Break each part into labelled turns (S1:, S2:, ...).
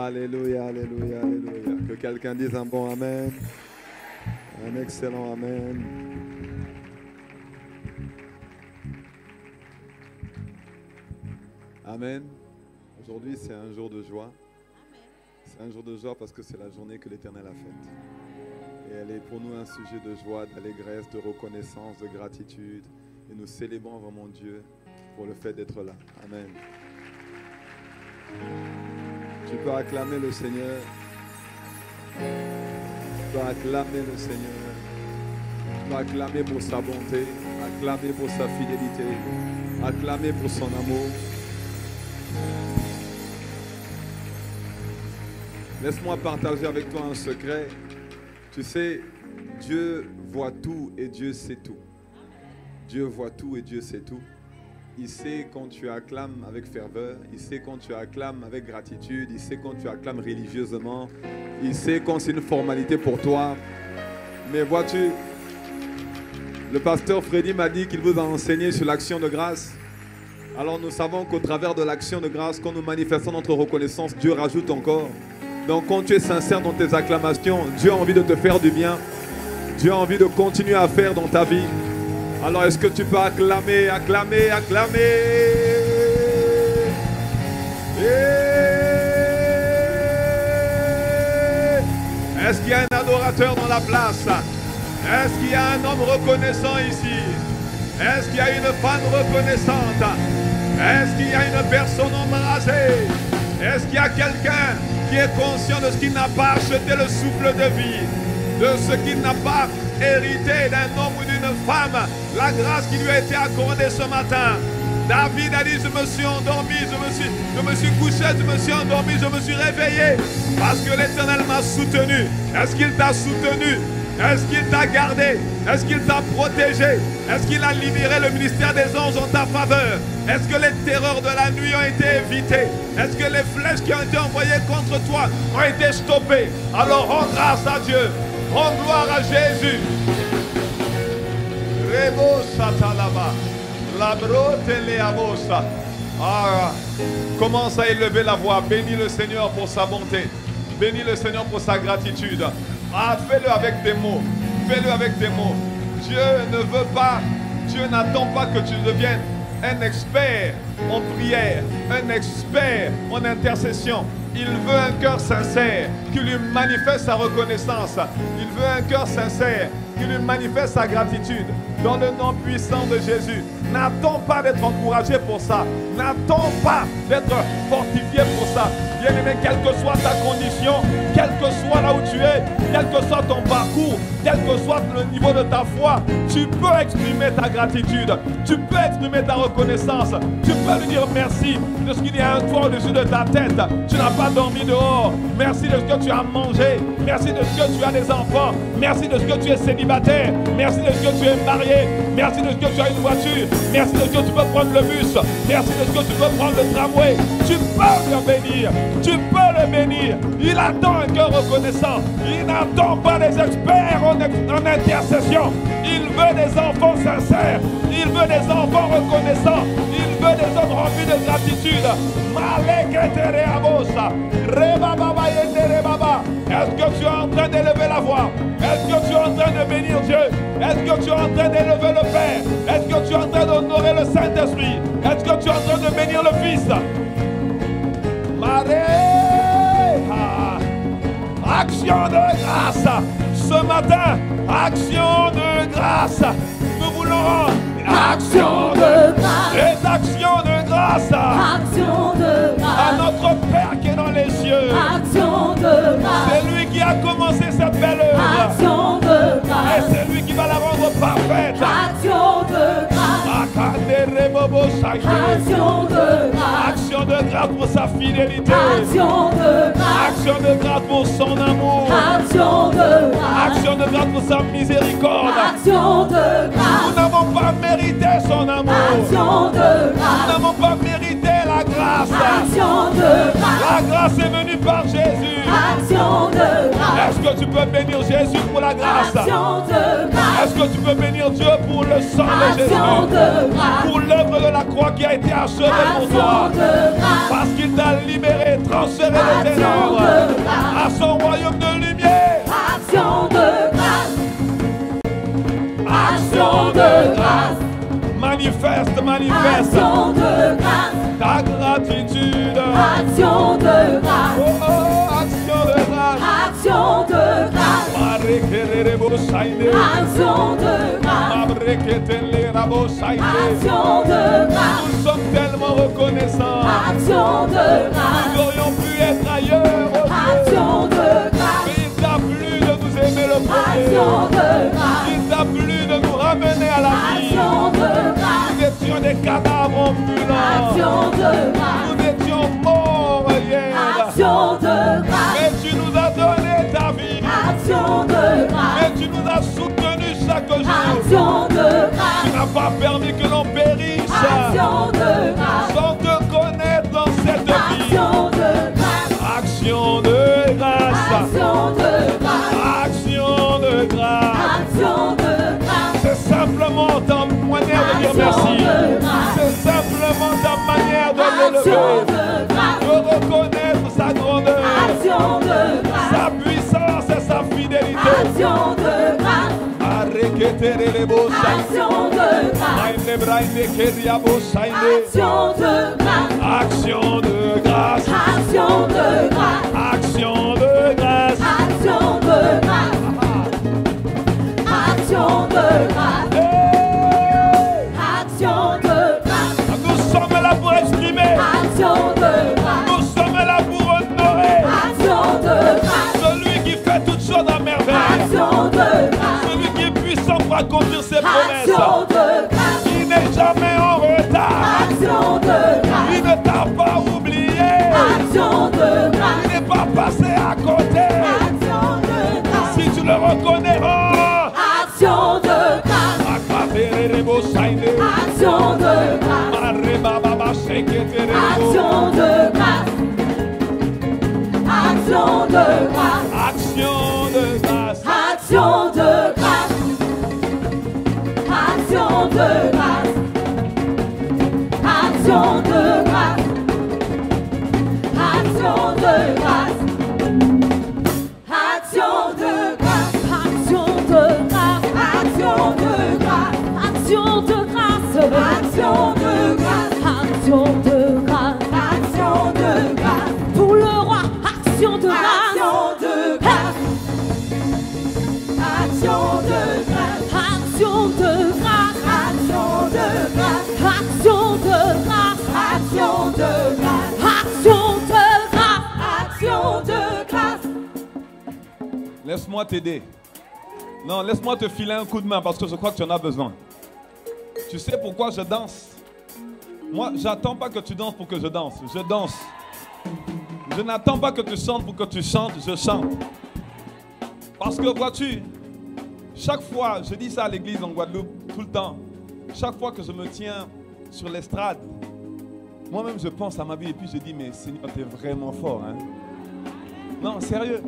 S1: Alléluia, alléluia, alléluia. Que quelqu'un dise un bon amen. Un excellent amen. Amen. Aujourd'hui, c'est un jour de joie. C'est un jour de joie parce que c'est la journée que l'Éternel a faite. Et elle est pour nous un sujet de joie, d'allégresse, de reconnaissance, de gratitude. Et nous célébrons vraiment Dieu pour le fait d'être là. Amen. Tu peux acclamer le Seigneur. Tu peux acclamer le Seigneur. Tu peux acclamer pour sa bonté, acclamer pour sa fidélité, acclamer pour son amour. Laisse-moi partager avec toi un secret. Tu sais, Dieu voit tout et Dieu sait tout. Dieu voit tout et Dieu sait tout. Il sait quand tu acclames avec ferveur. Il sait quand tu acclames avec gratitude. Il sait quand tu acclames religieusement. Il sait quand c'est une formalité pour toi. Mais vois-tu, le pasteur Freddy m'a dit qu'il vous a enseigné sur l'action de grâce. Alors nous savons qu'au travers de l'action de grâce, quand nous manifestons notre reconnaissance, Dieu rajoute encore. Donc quand tu es sincère dans tes acclamations, Dieu a envie de te faire du bien. Dieu a envie de continuer à faire dans ta vie. Alors est-ce que tu peux acclamer, acclamer, acclamer? Est-ce qu'il y a un adorateur dans la place? Est-ce qu'il y a un homme reconnaissant ici? Est-ce qu'il y a une femme reconnaissante? Est-ce qu'il y a une personne embarrassée? Est-ce qu'il y a quelqu'un qui est conscient de ce qu'il n'a pas acheté le souffle de vie, de ce qu'il n'a pas hérité d'un homme ou d'une femme, la grâce qui lui a été accordée ce matin? David a dit, je me suis endormi, je me suis couché, je me suis endormi, je me suis réveillé parce que l'Éternel m'a soutenu. Est-ce qu'il t'a soutenu? Est-ce qu'il t'a gardé? Est-ce qu'il t'a protégé? Est-ce qu'il a libéré le ministère des anges en ta faveur? Est-ce que les terreurs de la nuit ont été évitées? Est-ce que les flèches qui ont été envoyées contre toi ont été stoppées? Alors rends grâce à Dieu. Rends gloire à Jésus. Rebo satalaba. Commence à élever la voix. Bénis le Seigneur pour sa bonté. Bénis le Seigneur pour sa gratitude. Fais-le avec tes mots. Fais-le avec tes mots. Dieu ne veut pas, Dieu n'attend pas que tu deviennes un expert en prière, un expert en intercession. Il veut un cœur sincère qui lui manifeste sa reconnaissance. Il veut un cœur sincère qui lui manifeste sa gratitude. Dans le nom puissant de Jésus, n'attends pas d'être encouragé pour ça. N'attends pas d'être fortifié pour ça. Bien-aimé, quelle que soit ta condition, quel que soit là où tu es, quel que soit ton parcours, quel que soit le niveau de ta foi, tu peux exprimer ta gratitude. Tu peux exprimer ta reconnaissance. Tu peux lui dire merci de ce qu'il y a un toit au-dessus de ta tête. Tu n'as pas dormi dehors. Merci de ce que tu as mangé. Merci de ce que tu as des enfants. Merci de ce que tu es célibataire. Merci de ce que tu es marié. Merci de ce que tu as une voiture. Merci de ce que tu peux prendre le bus. Merci de ce que tu peux prendre le tramway. Tu peux le bénir. Tu peux le bénir. Il attend un cœur reconnaissant. Il n'attend pas des experts en intercession. Il veut des enfants sincères. Il veut des enfants reconnaissants. Il veut des hommes remplis de gratitude. Est-ce que tu es en train d'élever la voix? Est-ce que tu es en train de bénir Dieu? Est-ce que tu es en train d'élever le Père? Est-ce que tu es en train d'honorer le Saint-Esprit? Est-ce que tu es en train de bénir le Fils? Action de grâce. Ce matin, action de grâce. Nous voulons action de grâce. Des actions de grâce.
S2: Action de grâce.
S1: À notre Père qui est dans les cieux.
S2: Action de grâce.
S1: C'est lui qui a commencé cette belle œuvre.
S2: Action de grâce.
S1: Et c'est lui qui va la rendre parfaite.
S2: Action de grâce. Action de grâce.
S1: Action de grâce pour sa fidélité.
S2: Action de grâce.
S1: Action de grâce pour son amour.
S2: Action de grâce.
S1: Action de grâce pour sa miséricorde.
S2: Action de grâce.
S1: Nous n'avons pas mérité son amour.
S2: Action de
S1: Nous
S2: grâce.
S1: n'avons pas mérité la grâce.
S2: Action de grâce.
S1: La grâce est venue par Jésus.
S2: Action de grâce.
S1: Est-ce que tu peux bénir Jésus pour la grâce?
S2: Action de grâce.
S1: Est-ce que tu peux bénir Dieu pour le sang de
S2: Action
S1: Jésus?
S2: de grâce.
S1: Pour l'œuvre de la croix foi qui a été achevée pour toi.
S2: Action de grâce.
S1: Parce qu'il t'a libéré, transféré les ténèbres à son royaume de lumière.
S2: Action de grâce. Action de grâce.
S1: Manifeste, manifeste
S2: Action de grâce.
S1: ta gratitude.
S2: Action de grâce.
S1: Oh, oh, action de grâce.
S2: Action de grâce. Action de grâce. Action de grâce.
S1: Nous sommes tellement reconnaissants.
S2: Action de grâce.
S1: Nous aurions pu être ailleurs, oh Dieu.
S2: Action de grâce.
S1: Mais il t'a plu de nous aimer le
S2: Action
S1: premier.
S2: de grâce.
S1: Il t'a plu de nous ramener à la vie.
S2: Action de grâce.
S1: Nous étions des cadavres ambulants.
S2: Action de grâce.
S1: Nous étions morts hier.
S2: Action de grâce.
S1: Mais tu nous as donné ta vie.
S2: Action de grâce.
S1: Mais tu nous as soutenus chaque jour.
S2: Action de
S1: Tu
S2: grâce.
S1: n'as pas permis que l'on périsse
S2: Action de grâce.
S1: sans te connaître dans cette vie.
S2: Action de grâce.
S1: Action de grâce.
S2: Action de grâce.
S1: Action de grâce.
S2: Action de grâce.
S1: C'est simplement ta manière de dire merci. C'est simplement ta manière de
S2: Action
S1: l'élever.
S2: de grâce.
S1: De reconnaître sa grandeur,
S2: Action de grâce.
S1: sa puissance et sa fidélité.
S2: Action de grâce.
S1: Arreketere les beaux
S2: Action de grâce.
S1: Action de grâce.
S2: Action de grâce.
S1: Action de grâce.
S2: Action de grâce.
S1: Action de grâce.
S2: Action de grâce. Action de grâce.
S1: Hey!
S2: Action de grâce.
S1: Nous sommes là pour exprimer.
S2: Action de grâce.
S1: Nous sommes là pour honorer
S2: Action de grâce.
S1: celui qui fait toutes choses à merveille.
S2: Action de grâce.
S1: Celui qui est puissant pour accomplir ses
S2: Action
S1: promesses.
S2: de grâce.
S1: Il n'est jamais en retard.
S2: Action de grâce.
S1: Il ne t'a pas oublié.
S2: Action de grâce.
S1: Il n'est pas passé à côté.
S2: Action de grâce.
S1: Si tu le reconnaîtras.
S2: Action de grâce. Action de grâce. Action de grâce. Action de grâce.
S1: Action de grâce.
S2: Action de grâce. Action de grâce. Action de grâce. Action de grâce. Action de grâce. Action de grâce. Action de grâce. Action de grâce. Action de grâce. Action de grâce. Action de grâce. Pour le roi, action de grâce. Action de grâce. Action de grâce. Action de grâce. Action de grâce. Action de grâce. Action de grâce. Action de grâce. Action de grâce.
S1: Laisse-moi t'aider. Non, laisse-moi te filer un coup de main parce que je crois que tu en as besoin. Tu sais pourquoi je danse? Moi, j'attends pas que tu danses pour que je danse. Je danse. Je n'attends pas que tu chantes pour que tu chantes. Je chante. Parce que vois-tu, chaque fois, je dis ça à l'église en Guadeloupe tout le temps, chaque fois que je me tiens sur l'estrade, moi-même je pense à ma vie et puis je dis, mais Seigneur, t'es vraiment fort, hein? Non, sérieux.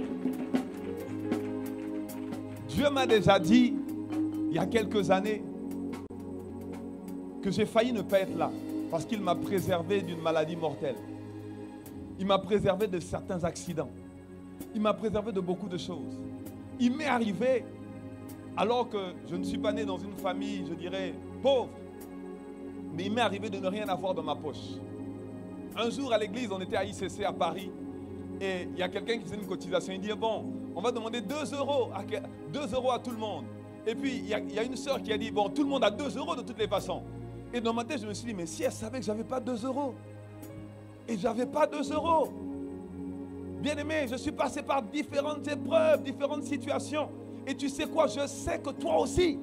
S1: Dieu m'a déjà dit, il y a quelques années, que j'ai failli ne pas être là parce qu'il m'a préservé d'une maladie mortelle. Il m'a préservé de certains accidents. Il m'a préservé de beaucoup de choses. Il m'est arrivé, alors que je ne suis pas né dans une famille, je dirais, pauvre, mais il m'est arrivé de ne rien avoir dans ma poche. Un jour à l'église, on était à ICC à Paris, et il y a quelqu'un qui faisait une cotisation. Il dit, bon, on va demander 2 euros à tout le monde. Et puis, il y a une sœur qui a dit, bon, tout le monde a 2 euros de toutes les façons. Et dans ma tête, je me suis dit, mais si elle savait que je n'avais pas 2 euros. Et je n'avais pas 2 euros. Bien aimé, je suis passé par différentes épreuves, différentes situations. Et tu sais quoi, je sais que toi aussi.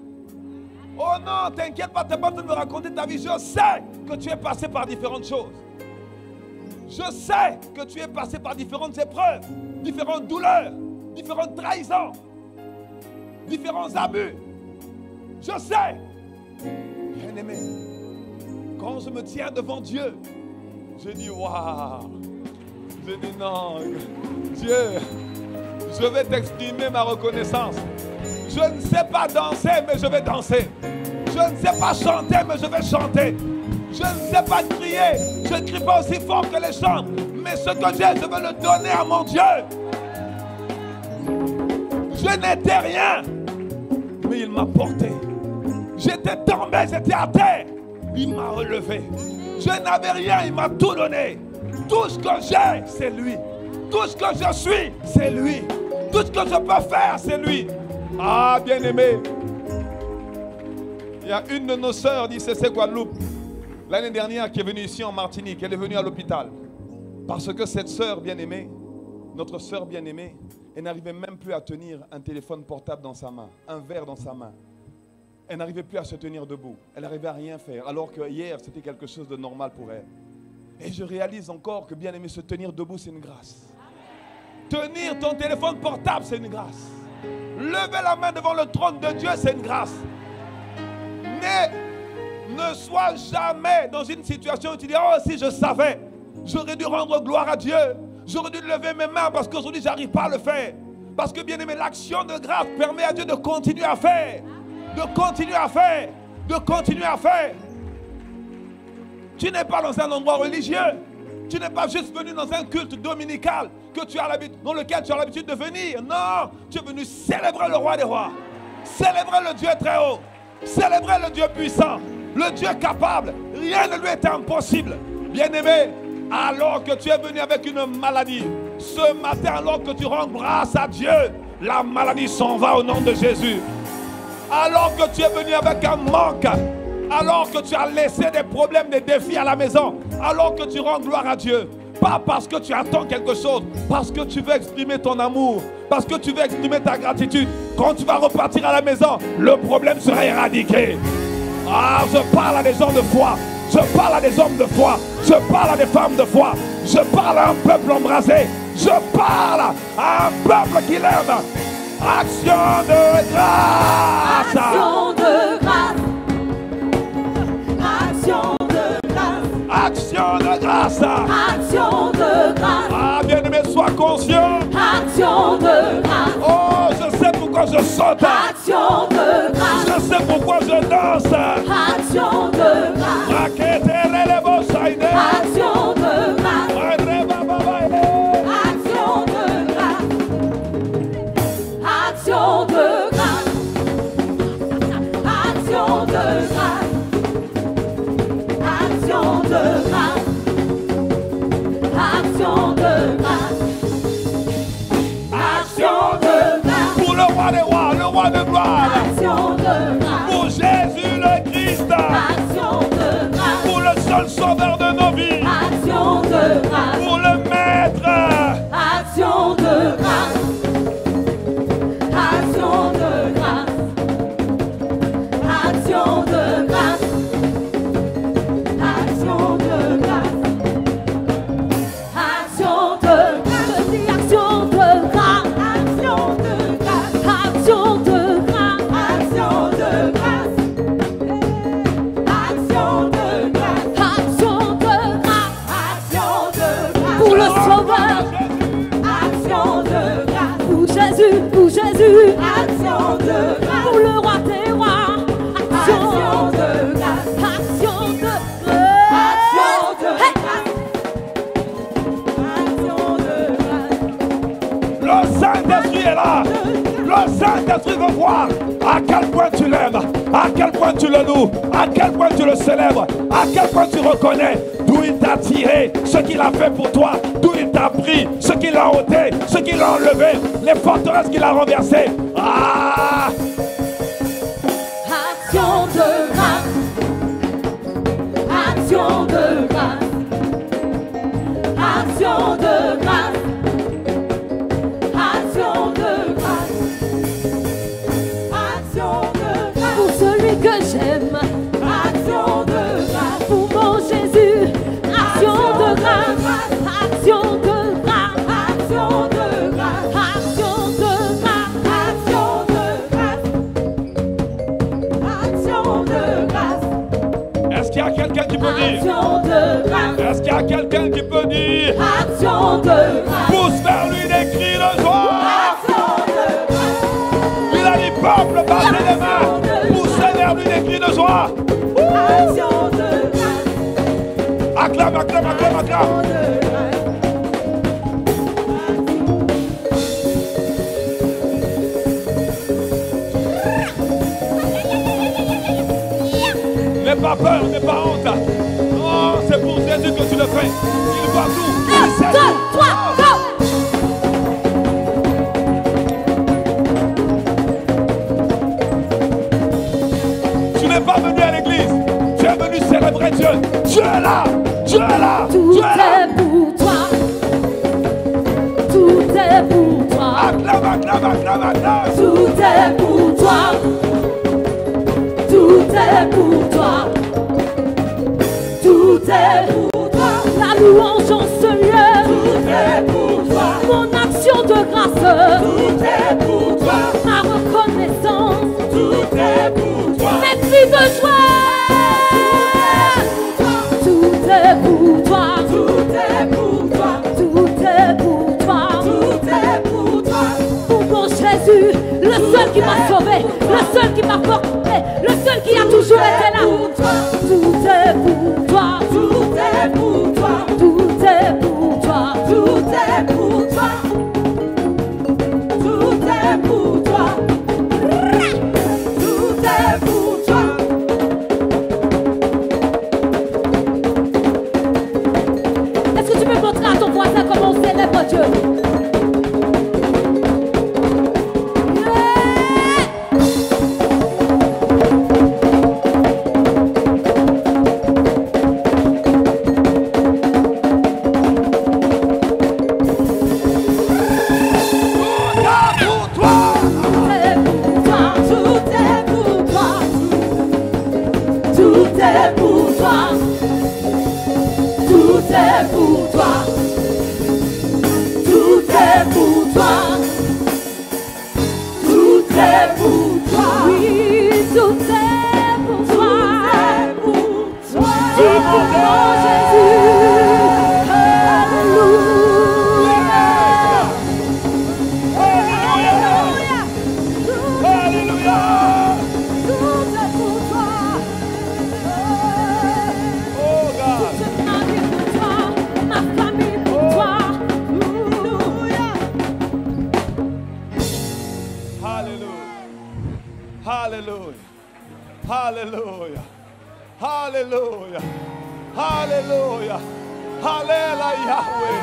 S1: Oh non, t'inquiète pas, tu n'as pas besoin de me raconter ta vie. Je sais que tu es passé par différentes choses. Je sais que tu es passé par différentes épreuves, différentes douleurs, différentes trahisons, différents abus. Je sais. Bien aimé, quand je me tiens devant Dieu, je dis waouh. Je dis non, Dieu, je vais t'exprimer ma reconnaissance. Je ne sais pas danser, mais je vais danser. Je ne sais pas chanter, mais je vais chanter. Je ne sais pas crier. Je ne crie pas aussi fort que les gens. Mais ce que j'ai, je veux le donner à mon Dieu. Je n'étais rien. Mais il m'a porté. J'étais tombé, j'étais à terre. Il m'a relevé. Je n'avais rien, il m'a tout donné. Tout ce que j'ai, c'est lui. Tout ce que je suis, c'est lui. Tout ce que je peux faire, c'est lui. Ah, bien-aimé. Il y a une de nos sœurs d'ICC Guadeloupe, l'année dernière, qui est venue ici en Martinique. Elle est venue à l'hôpital. Parce que cette sœur bien-aimée, notre sœur bien-aimée, elle n'arrivait même plus à tenir un téléphone portable dans sa main, un verre dans sa main. Elle n'arrivait plus à se tenir debout. Elle n'arrivait à rien faire. Alors que hier, c'était quelque chose de normal pour elle. Et je réalise encore que bien aimé, se tenir debout, c'est une grâce. Tenir ton téléphone portable, c'est une grâce. Lever la main devant le trône de Dieu, c'est une grâce. Ne sois jamais dans une situation où tu dis, oh, si je savais, j'aurais dû rendre gloire à Dieu. J'aurais dû lever mes mains parce qu'aujourd'hui, je n'arrive pas à le faire. Parce que bien aimé, l'action de grâce permet à Dieu de continuer à faire. De continuer à faire. De continuer à faire. Tu n'es pas dans un endroit religieux. Tu n'es pas juste venu dans un culte dominical dans lequel tu as l'habitude de venir. Non, tu es venu célébrer le roi des rois. Célébrer le Dieu très haut. Célébrer le Dieu puissant. Le Dieu capable. Rien ne lui est impossible. Bien-aimé, alors que tu es venu avec une maladie, ce matin, alors que tu rends grâce à Dieu, la maladie s'en va au nom de Jésus. Alors que tu es venu avec un manque, alors que tu as laissé des problèmes, des défis à la maison, alors que tu rends gloire à Dieu, pas parce que tu attends quelque chose, parce que tu veux exprimer ton amour, parce que tu veux exprimer ta gratitude. Quand tu vas repartir à la maison, le problème sera éradiqué. Ah, je parle à des gens de foi, je parle à des hommes de foi, je parle à des femmes de foi, je parle à un peuple embrasé, je parle à un peuple qui l'aime. Action de grâce.
S2: Action de grâce. Action de grâce.
S1: Action de grâce.
S2: Action de grâce.
S1: Ah, bien-aimé, sois conscient.
S2: Action de grâce.
S1: Oh, je sais pourquoi je saute.
S2: Action de grâce.
S1: Je sais pourquoi je danse.
S2: Action de grâce.
S1: Action de grâce.
S2: Action de grâce. Action de grâce. Action de grâce. Action de grâce. Action de grâce. Action de grâce.
S1: Pour le roi des rois, le roi de gloire.
S2: Action de grâce.
S1: Pour Jésus le Christ.
S2: Action de grâce.
S1: Pour le seul sauveur de nos vies.
S2: Action de grâce.
S1: Pour le maître.
S2: Action de grâce. Action de grâce. Action de grâce. Action de grâce. Action de grâce. Je dis action de grâce. Action de grâce. Action de grâce. Action de grâce. Action de grâce. Action de grâce. Action de grâce. Pour le sauveur. Action de grâce. Pour Jésus, pour Jésus. Action de grâce. Pour le roi des rois. Action de grâce. Action de grâce. Action de grâce. Action de grâce.
S1: Le Saint-Esprit est là. Le Saint-Esprit veut voir à quel point tu l'aimes, à quel point tu le loues, à quel point tu le célèbres, à quel point tu reconnais d'où il t'a tiré, ce qu'il a fait pour toi, d'où il t'a pris, ce qu'il a ôté, ce qu'il a enlevé, les forteresses qu'il a renversées. Ah!
S2: Action de grâce. Action de grâce. Action de grâce. Action de grâce. Action de grâce. Pour celui que j'aime. Action de grâce. Pour mon Jésus. Action de grâce. Action de grâce. Action de grâce. Action de grâce. Action de grâce.
S1: Est-ce qu'il y a quelqu'un qui peut dire?
S2: Action de grâce.
S1: Est-ce qu'il y a quelqu'un qui peut dire?
S2: Action de grâce.
S1: Pousse vers lui des cris de joie.
S2: Action de grâce.
S1: Il a dit peuple, battez les mains. Poussez vers lui des cris de joie.
S2: Action de grâce.
S1: acclame. N'aie pas peur, n'aie pas honte. Oh, c'est pour Jésus que tu le fais. Il voit tout.
S2: 1, 2, 3, go!
S1: Tu n'es pas venu à l'église. Tu es venu célébrer Dieu. Dieu est là. Dieu est là.
S2: Tout
S1: Dieu est là.
S2: est pour toi. Tout est pour toi.
S1: Acclame, acclame, acclame, acclame.
S2: Tout est pour toi. Tout est pour toi. Tout est pour toi. La louange en ce lieu. Tout est pour toi. Mon action de grâce. Tout est pour toi. Ma reconnaissance. Tout est pour toi. Mes cris de joie. Tout est pour toi. Tout est pour toi. Tout est pour toi. Tout est pour toi. Mon bon Jésus, le seul qui m'a sauvé, le seul qui m'a porté, le seul qui a toujours été là. Tout est pour toi. Tout est pour toi. Tout est pour toi. Tout est pour toi. Tout est pour toi. Tout est pour toi. Est-ce que tu peux montrer à ton voisin comment on célèbre Dieu?
S1: Hallelujah. Hallelujah. Hallelujah. Hallelujah. Alléluia Yahweh.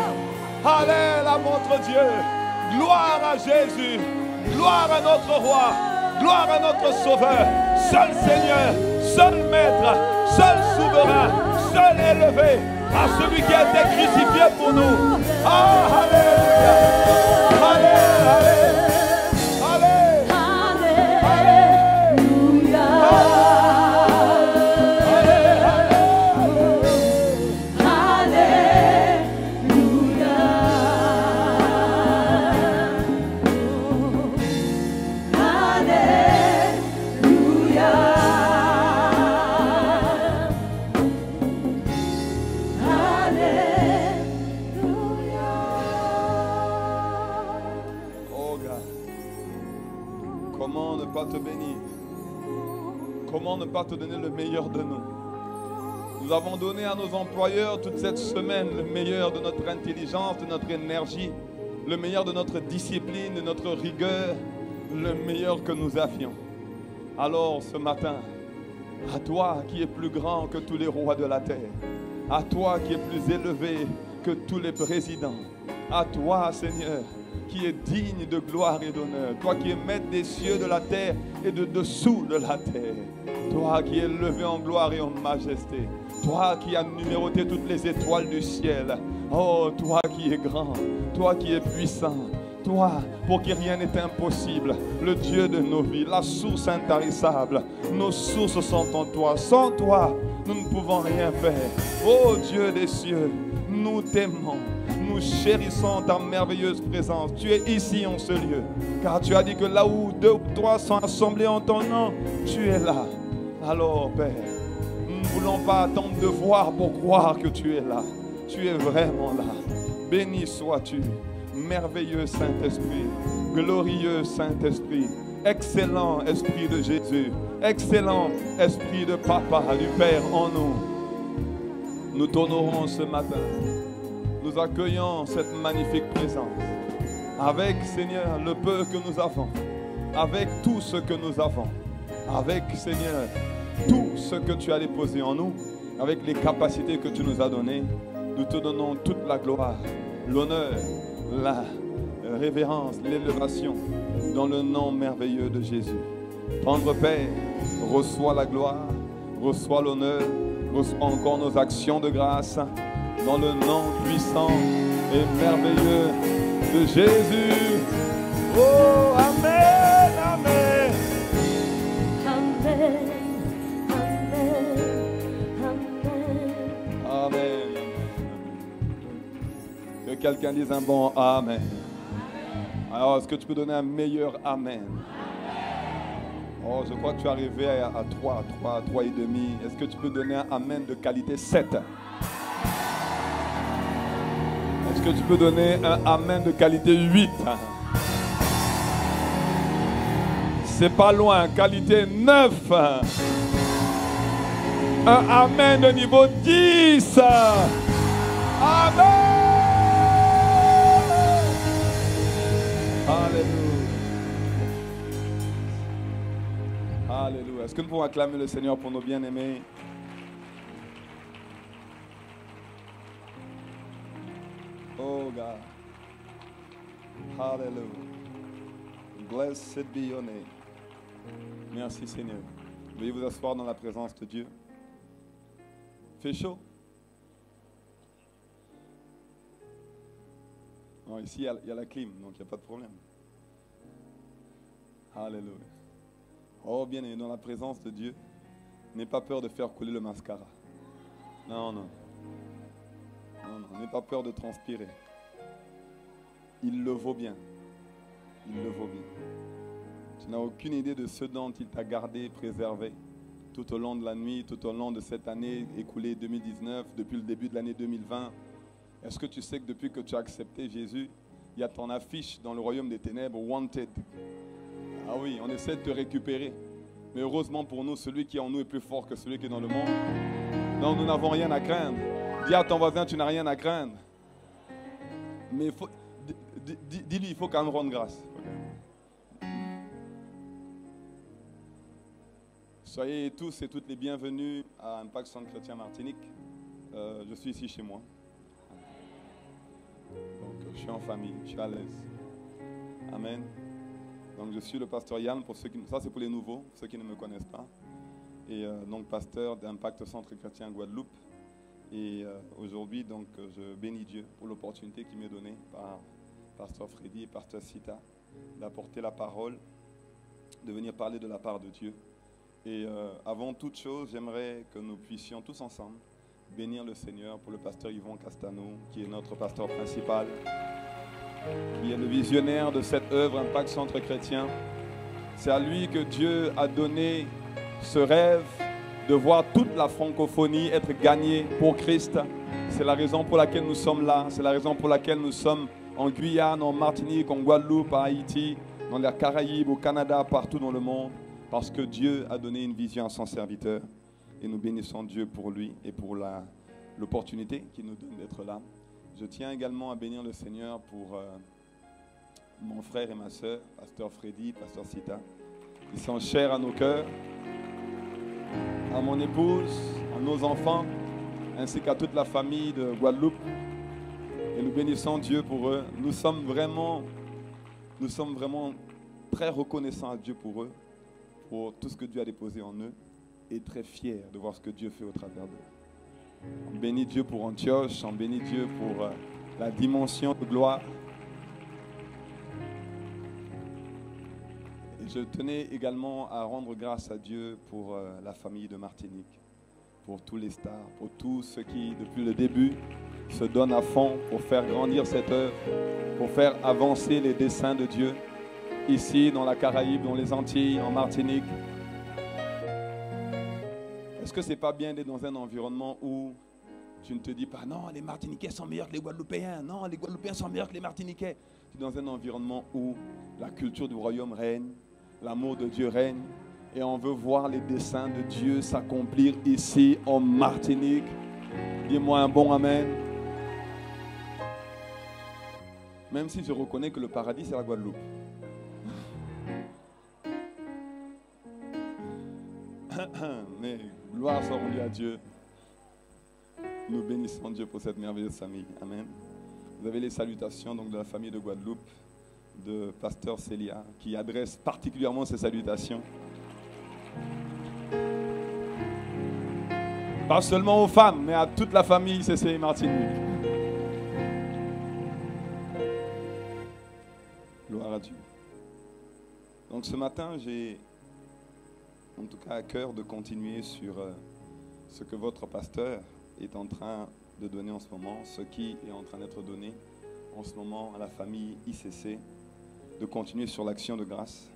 S1: Alléluia notre Dieu. Gloire à Jésus. Gloire à notre roi. Gloire à notre sauveur. Seul Seigneur, seul maître, seul souverain, seul élevé, à celui qui a été crucifié pour nous. Ah, alléluia. Alléluia. Te bénir. Comment ne pas te donner le meilleur de nous? Nous avons donné à nos employeurs toute cette semaine le meilleur de notre intelligence, de notre énergie, le meilleur de notre discipline, de notre rigueur, le meilleur que nous avions. Alors ce matin, à toi qui es plus grand que tous les rois de la terre, à toi qui es plus élevé que tous les présidents, à toi Seigneur, qui est digne de gloire et d'honneur, toi qui es maître des cieux, de la terre et de dessous de la terre, toi qui es levé en gloire et en majesté, toi qui as numéroté toutes les étoiles du ciel, oh toi qui es grand, toi qui es puissant, toi pour qui rien n'est impossible, le Dieu de nos vies, la source intarissable, nos sources sont en toi, sans toi nous ne pouvons rien faire, oh Dieu des cieux, nous t'aimons. Nous chérissons ta merveilleuse présence. Tu es ici en ce lieu. Car tu as dit que là où 2 ou 3 sont assemblés en ton nom, tu es là. Alors, Père, nous ne voulons pas attendre de voir pour croire que tu es là. Tu es vraiment là. Béni sois-tu, merveilleux Saint-Esprit, glorieux Saint-Esprit, excellent Esprit de Jésus, excellent Esprit de Papa, du Père en nous. Nous t'honorons ce matin. Nous accueillons cette magnifique présence. Avec, Seigneur, le peu que nous avons. Avec tout ce que nous avons. Avec, Seigneur, tout ce que tu as déposé en nous. Avec les capacités que tu nous as données. Nous te donnons toute la gloire, l'honneur, la révérence, l'élévation. Dans le nom merveilleux de Jésus. Tendre Père, reçois la gloire, reçois l'honneur, reçois encore nos actions de grâce. Dans le nom puissant et merveilleux de Jésus. Oh, Amen, Amen.
S2: Amen. Amen.
S1: Amen. Que quelqu'un dise un bon Amen. Alors, est-ce que tu peux donner un meilleur Amen? Oh, je crois que tu es arrivé à 3 et demi. Est-ce que tu peux donner un Amen de qualité 7? Est-ce que tu peux donner un Amen de qualité 8? C'est pas loin, qualité 9. Un Amen de niveau 10. Amen. Alléluia. Alléluia. Est-ce que nous pouvons acclamer le Seigneur pour nos bien-aimés? Oh God. Hallelujah. Blessed be your name. Merci Seigneur. Veuillez vous asseoir dans la présence de Dieu. Fait chaud? Non, ici il y a la clim, donc il n'y a pas de problème. Alléluia. Oh bien-aimé, dans la présence de Dieu, n'aie pas peur de faire couler le mascara. Non, non. Non, non, n'aie pas peur de transpirer. Il le vaut bien. Il le vaut bien. Tu n'as aucune idée de ce dont il t'a gardé, préservé tout au long de la nuit, tout au long de cette année écoulée 2019, depuis le début de l'année 2020. Est-ce que tu sais que depuis que tu as accepté Jésus, il y a ton affiche dans le royaume des ténèbres, Wanted. Ah oui, on essaie de te récupérer. Mais heureusement pour nous, celui qui est en nous est plus fort que celui qui est dans le monde. Donc nous n'avons rien à craindre. Dis à ton voisin, tu n'as rien à craindre. Mais dis-lui, il faut quand même rendre grâce. Soyez tous et toutes les bienvenus à Impact Centre Chrétien Martinique. Je suis ici chez moi. Donc je suis en famille, je suis à l'aise. Amen. Donc je suis le pasteur Yann, pour ceux qui, ça c'est pour les nouveaux, ceux qui ne me connaissent pas. Et donc pasteur d'Impact Centre Chrétien Guadeloupe. Et aujourd'hui donc je bénis Dieu pour l'opportunité qui m'est donnée par pasteur Freddy et pasteur Sita d'apporter la parole, de venir parler de la part de Dieu. Et avant toute chose, j'aimerais que nous puissions tous ensemble bénir le Seigneur pour le pasteur Yvon Castano, qui est notre pasteur principal, qui est le visionnaire de cette œuvre Impact Centre Chrétien. C'est à lui que Dieu a donné ce rêve de voir toute la francophonie être gagnée pour Christ. C'est la raison pour laquelle nous sommes là. C'est la raison pour laquelle nous sommes en Guyane, en Martinique, en Guadeloupe, à Haïti, dans les Caraïbes, au Canada, partout dans le monde. Parce que Dieu a donné une vision à son serviteur. Et nous bénissons Dieu pour lui et pour l'opportunité qu'il nous donne d'être là. Je tiens également à bénir le Seigneur pour mon frère et ma soeur, pasteur Freddy, pasteur Sita. Ils sont chers à nos cœurs, à mon épouse, à nos enfants, ainsi qu'à toute la famille de Guadeloupe. Et nous bénissons Dieu pour eux. Nous sommes vraiment très reconnaissants à Dieu pour eux, pour tout ce que Dieu a déposé en eux, et très fiers de voir ce que Dieu fait au travers d'eux. On bénit Dieu pour Antioche, on bénit Dieu pour la dimension de gloire. Et je tenais également à rendre grâce à Dieu pour la famille de Martinique, pour tous les stars, pour tous ceux qui, depuis le début, se donnent à fond pour faire grandir cette œuvre, pour faire avancer les desseins de Dieu, ici, dans la Caraïbe, dans les Antilles, en Martinique. Est-ce que c'est pas bien d'être dans un environnement où tu ne te dis pas, non, les Martiniquais sont meilleurs que les Guadeloupéens, non, les Guadeloupéens sont meilleurs que les Martiniquais. Tu es dans un environnement où la culture du royaume règne, l'amour de Dieu règne, et on veut voir les desseins de Dieu s'accomplir ici en Martinique Dis-moi un bon amen. Même si je reconnais que le paradis, c'est la Guadeloupe. Mais gloire soit rendue à Dieu. Nous bénissons Dieu pour cette merveilleuse famille. Amen. Vous avez les salutations donc, de la famille de Guadeloupe, de Pasteur Célia, qui adresse particulièrement ces salutations. Pas seulement aux femmes, mais à toute la famille CCI Martinique. Gloire à Dieu. Donc ce matin, j'ai en tout cas à cœur de continuer sur ce que votre pasteur est en train de donner en ce moment, ce qui est en train d'être donné en ce moment à la famille ICC, de continuer sur l'action de grâce.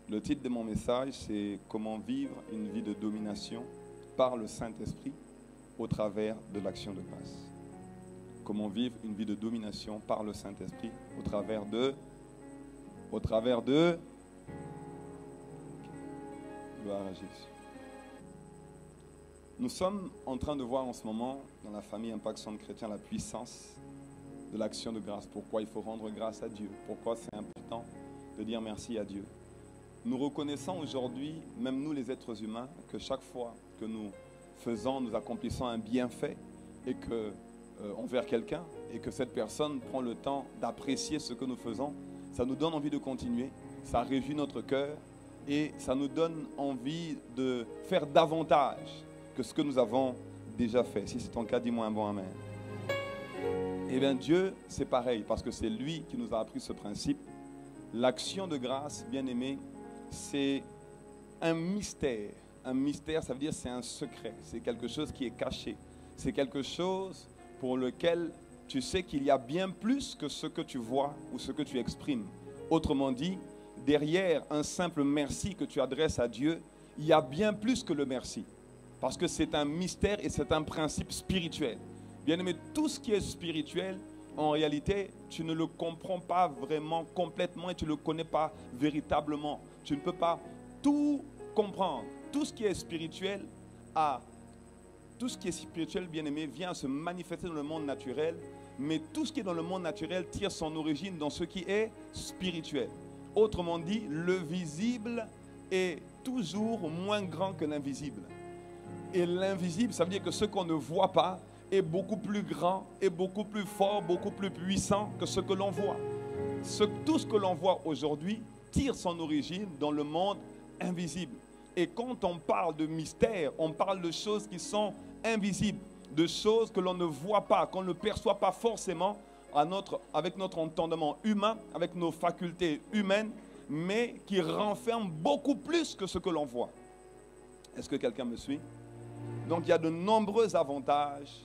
S1: Le titre de mon message, c'est « Comment vivre une vie de domination par le Saint-Esprit au travers de l'action de grâce ». Comment vivre une vie de domination par le Saint-Esprit au travers de... Gloire à Jésus. Nous sommes en train de voir en ce moment, dans la famille Impact Centre Chrétien, la puissance de l'action de grâce. Pourquoi il faut rendre grâce à Dieu. Pourquoi c'est important de dire merci à Dieu. Nous reconnaissons aujourd'hui, même nous les êtres humains, que chaque fois que nous accomplissons un bienfait et que, envers quelqu'un, et que cette personne prend le temps d'apprécier ce que nous faisons, ça nous donne envie de continuer, ça réjouit notre cœur et ça nous donne envie de faire davantage que ce que nous avons déjà fait. Si c'est ton cas, dis-moi un bon amen. Eh bien Dieu, c'est pareil, parce que c'est lui qui nous a appris ce principe. L'action de grâce, bien aimé, c'est un mystère. Un mystère, ça veut dire c'est un secret. C'est quelque chose qui est caché. C'est quelque chose pour lequel tu sais qu'il y a bien plus que ce que tu vois ou ce que tu exprimes. Autrement dit, derrière un simple merci que tu adresses à Dieu, il y a bien plus que le merci. Parce que c'est un mystère et c'est un principe spirituel. Bien aimé, tout ce qui est spirituel, en réalité, tu ne le comprends pas vraiment complètement et tu ne le connais pas véritablement. Tu ne peux pas tout comprendre. Tout ce qui est spirituel, bien aimé, vient se manifester dans le monde naturel, mais tout ce qui est dans le monde naturel tire son origine dans ce qui est spirituel. Autrement dit, le visible est toujours moins grand que l'invisible. Et l'invisible, ça veut dire que ce qu'on ne voit pas est beaucoup plus grand, est beaucoup plus fort, beaucoup plus puissant que ce que l'on voit. Tout ce que l'on voit aujourd'hui tire son origine dans le monde invisible. Et quand on parle de mystère, on parle de choses qui sont invisibles, de choses que l'on ne voit pas, qu'on ne perçoit pas forcément avec notre entendement humain, avec nos facultés humaines, mais qui renferment beaucoup plus que ce que l'on voit. Est-ce que quelqu'un me suit? Donc il y a de nombreux avantages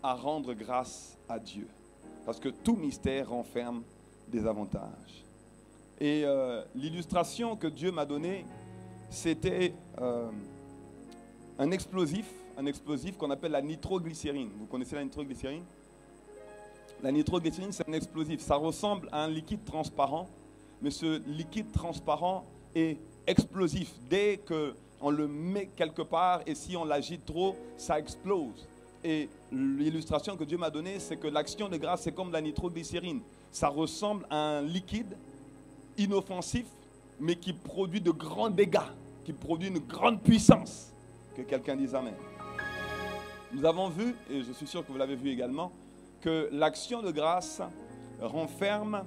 S1: à rendre grâce à Dieu, parce que tout mystère renferme des avantages. Et l'illustration que Dieu m'a donnée, c'était un explosif qu'on appelle la nitroglycérine. Vous connaissez la nitroglycérine? La nitroglycérine, c'est un explosif. Ça ressemble à un liquide transparent, mais ce liquide transparent est explosif. Dès qu'on le met quelque part et si on l'agite trop, ça explose. Et l'illustration que Dieu m'a donnée, c'est que l'action de grâce, c'est comme la nitroglycérine. Ça ressemble à un liquide inoffensif, mais qui produit de grands dégâts, qui produit une grande puissance. Que quelqu'un dise Amen. Nous avons vu, et je suis sûr que vous l'avez vu également, que l'action de grâce renferme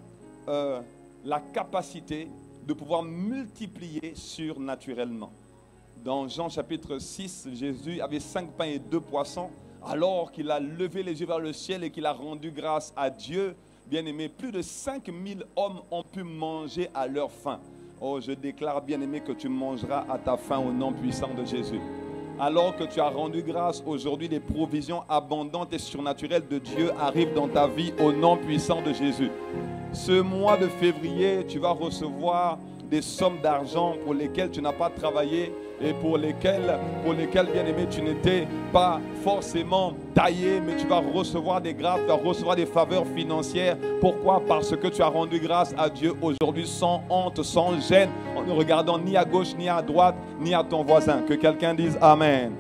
S1: la capacité de pouvoir multiplier surnaturellement. Dans Jean chapitre 6, Jésus avait 5 pains et 2 poissons, alors qu'il a levé les yeux vers le ciel et qu'il a rendu grâce à Dieu. Bien-aimé, plus de 5000 hommes ont pu manger à leur faim. Oh, je déclare, bien-aimé, que tu mangeras à ta faim au nom puissant de Jésus. Alors que tu as rendu grâce aujourd'hui, des provisions abondantes et surnaturelles de Dieu arrivent dans ta vie au nom puissant de Jésus. Ce mois de février, tu vas recevoir des sommes d'argent pour lesquelles tu n'as pas travaillé et pour lesquelles bien-aimé, tu n'étais pas forcément taillé, mais tu vas recevoir des grâces, tu vas recevoir des faveurs financières. Pourquoi? Parce que tu as rendu grâce à Dieu aujourd'hui sans honte, sans gêne, en ne regardant ni à gauche, ni à droite, ni à ton voisin. Que quelqu'un dise Amen.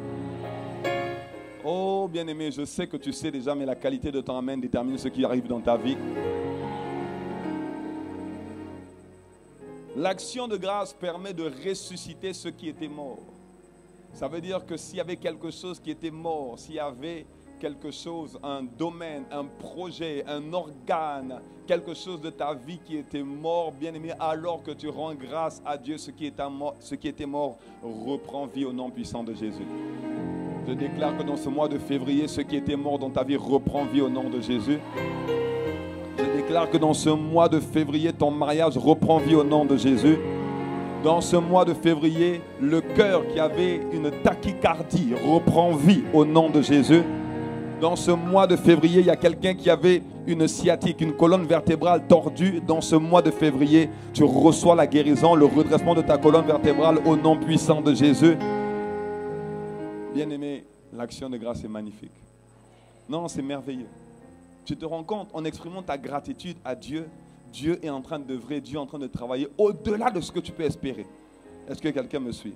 S1: Oh, Oh, bien-aimé, je sais que tu sais déjà, mais la qualité de ton amen détermine ce qui arrive dans ta vie. L'action de grâce permet de ressusciter ce qui était mort. Ça veut dire que s'il y avait quelque chose qui était mort, s'il y avait quelque chose, un domaine, un projet, un organe, quelque chose de ta vie qui était mort, bien-aimé, alors que tu rends grâce à Dieu, ce qui était mort reprend vie au nom puissant de Jésus. Je déclare que dans ce mois de février, ce qui était mort dans ta vie reprend vie au nom de Jésus. Je déclare que dans ce mois de février, ton mariage reprend vie au nom de Jésus. Dans ce mois de février, le cœur qui avait une tachycardie reprend vie au nom de Jésus. Dans ce mois de février, il y a quelqu'un qui avait une sciatique, une colonne vertébrale tordue. Dans ce mois de février, tu reçois la guérison, le redressement de ta colonne vertébrale au nom puissant de Jésus. Bien-aimé, l'action de grâce est magnifique. Non, c'est merveilleux. Tu te rends compte, en exprimant ta gratitude à Dieu, Dieu est en train d'œuvrer, Dieu est en train de travailler au-delà de ce que tu peux espérer. Est-ce que quelqu'un me suit?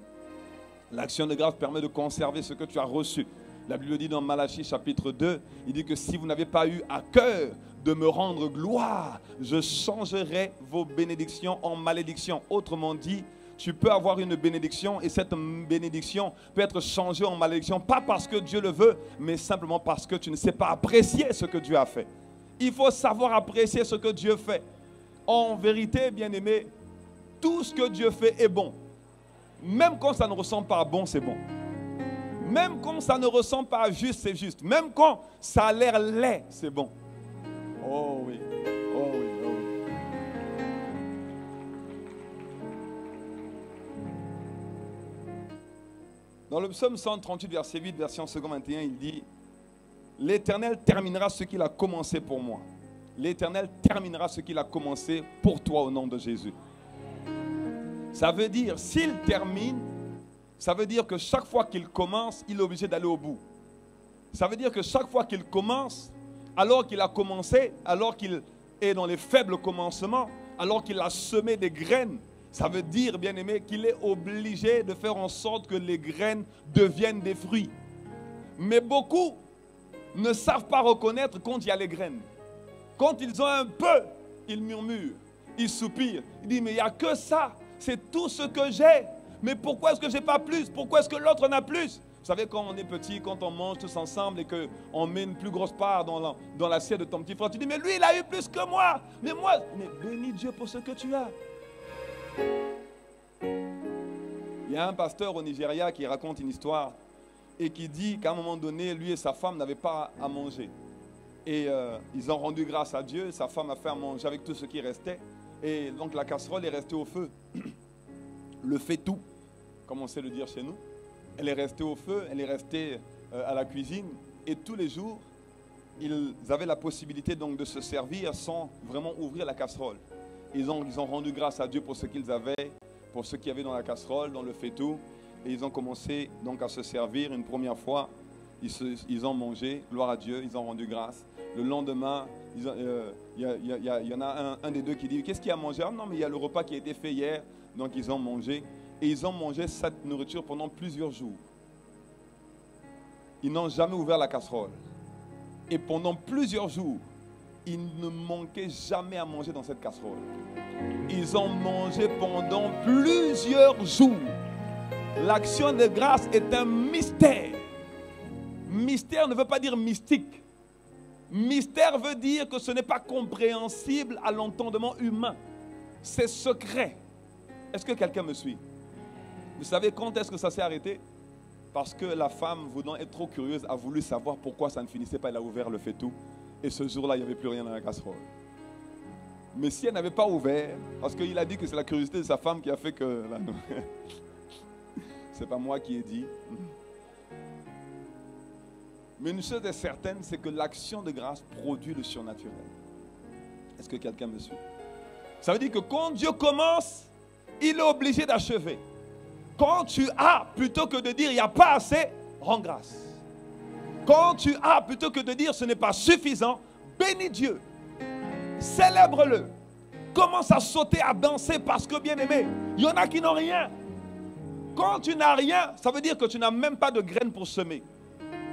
S1: L'action de grâce permet de conserver ce que tu as reçu. La Bible dit dans Malachie chapitre 2, il dit que si vous n'avez pas eu à cœur de me rendre gloire, je changerai vos bénédictions en malédictions. Autrement dit, tu peux avoir une bénédiction et cette bénédiction peut être changée en malédiction, pas parce que Dieu le veut, mais simplement parce que tu ne sais pas apprécier ce que Dieu a fait. Il faut savoir apprécier ce que Dieu fait. En vérité, bien-aimé, tout ce que Dieu fait est bon. Même quand ça ne ressemble pas à bon, c'est bon. Même quand ça ne ressemble pas à juste, c'est juste. Même quand ça a l'air laid, c'est bon. Oh oui, oh oui, oh oui. Dans le psaume 138, verset 8, version 221, il dit « L'Éternel terminera ce qu'il a commencé pour moi. L'Éternel terminera ce qu'il a commencé pour toi au nom de Jésus. » Ça veut dire, s'il termine, ça veut dire que chaque fois qu'il commence, il est obligé d'aller au bout. Ça veut dire que chaque fois qu'il commence, alors qu'il a commencé, alors qu'il est dans les faibles commencements, alors qu'il a semé des graines, ça veut dire, bien-aimé, qu'il est obligé de faire en sorte que les graines deviennent des fruits. Mais beaucoup ne savent pas reconnaître quand il y a les graines. Quand ils ont un peu, ils murmurent, ils soupirent. Ils disent, mais il n'y a que ça, c'est tout ce que j'ai. Mais pourquoi est-ce que je n'ai pas plus? Pourquoi est-ce que l'autre en a plus? Vous savez, quand on est petit, quand on mange tous ensemble et qu'on met une plus grosse part dans l'assiette de ton petit frère, tu dis, mais lui, il a eu plus que moi. Mais moi, mais bénis Dieu pour ce que tu as. Il y a un pasteur au Nigeria qui raconte une histoire et qui dit qu'à un moment donné, lui et sa femme n'avaient pas à manger. Et ils ont rendu grâce à Dieu. Sa femme a fait à manger avec tout ce qui restait. Et donc la casserole est restée au feu. Le fait-tout, comme on sait le dire chez nous. Elle est restée au feu, elle est restée à la cuisine. Et tous les jours, ils avaient la possibilité donc de se servir sans vraiment ouvrir la casserole. Ils ont rendu grâce à Dieu pour ce qu'ils avaient, pour ce qu'il y avait dans la casserole, dans le fait-tout. Et ils ont commencé donc à se servir une première fois. Ils ont mangé, gloire à Dieu, ils ont rendu grâce. Le lendemain, il y en a un des deux qui dit, qu'est-ce qu'il y a à manger? Ah non, mais il y a le repas qui a été fait hier. Donc ils ont mangé. Et ils ont mangé cette nourriture pendant plusieurs jours. Ils n'ont jamais ouvert la casserole. Et pendant plusieurs jours, il ne manquait jamais à manger dans cette casserole. Ils ont mangé pendant plusieurs jours. L'action de grâce est un mystère. Mystère ne veut pas dire mystique. Mystère veut dire que ce n'est pas compréhensible à l'entendement humain. C'est secret. Est-ce que quelqu'un me suit? Vous savez quand est-ce que ça s'est arrêté? Parce que la femme, voulant être trop curieuse, a voulu savoir pourquoi ça ne finissait pas. Elle a ouvert le fait-tout. Et ce jour-là, il n'y avait plus rien dans la casserole. Mais si elle n'avait pas ouvert, parce qu'il a dit que c'est la curiosité de sa femme qui a fait que... C'est pas moi qui ai dit. Mais une chose est certaine, c'est que l'action de grâce produit le surnaturel. Est-ce que quelqu'un me suit? Ça veut dire que quand Dieu commence, il est obligé d'achever. Quand tu as, plutôt que de dire il n'y a pas assez, rends grâce. Quand tu as, plutôt que de dire ce n'est pas suffisant, bénis Dieu. Célèbre-le. Commence à sauter, à danser parce que, bien aimé, il y en a qui n'ont rien. Quand tu n'as rien, ça veut dire que tu n'as même pas de graines pour semer.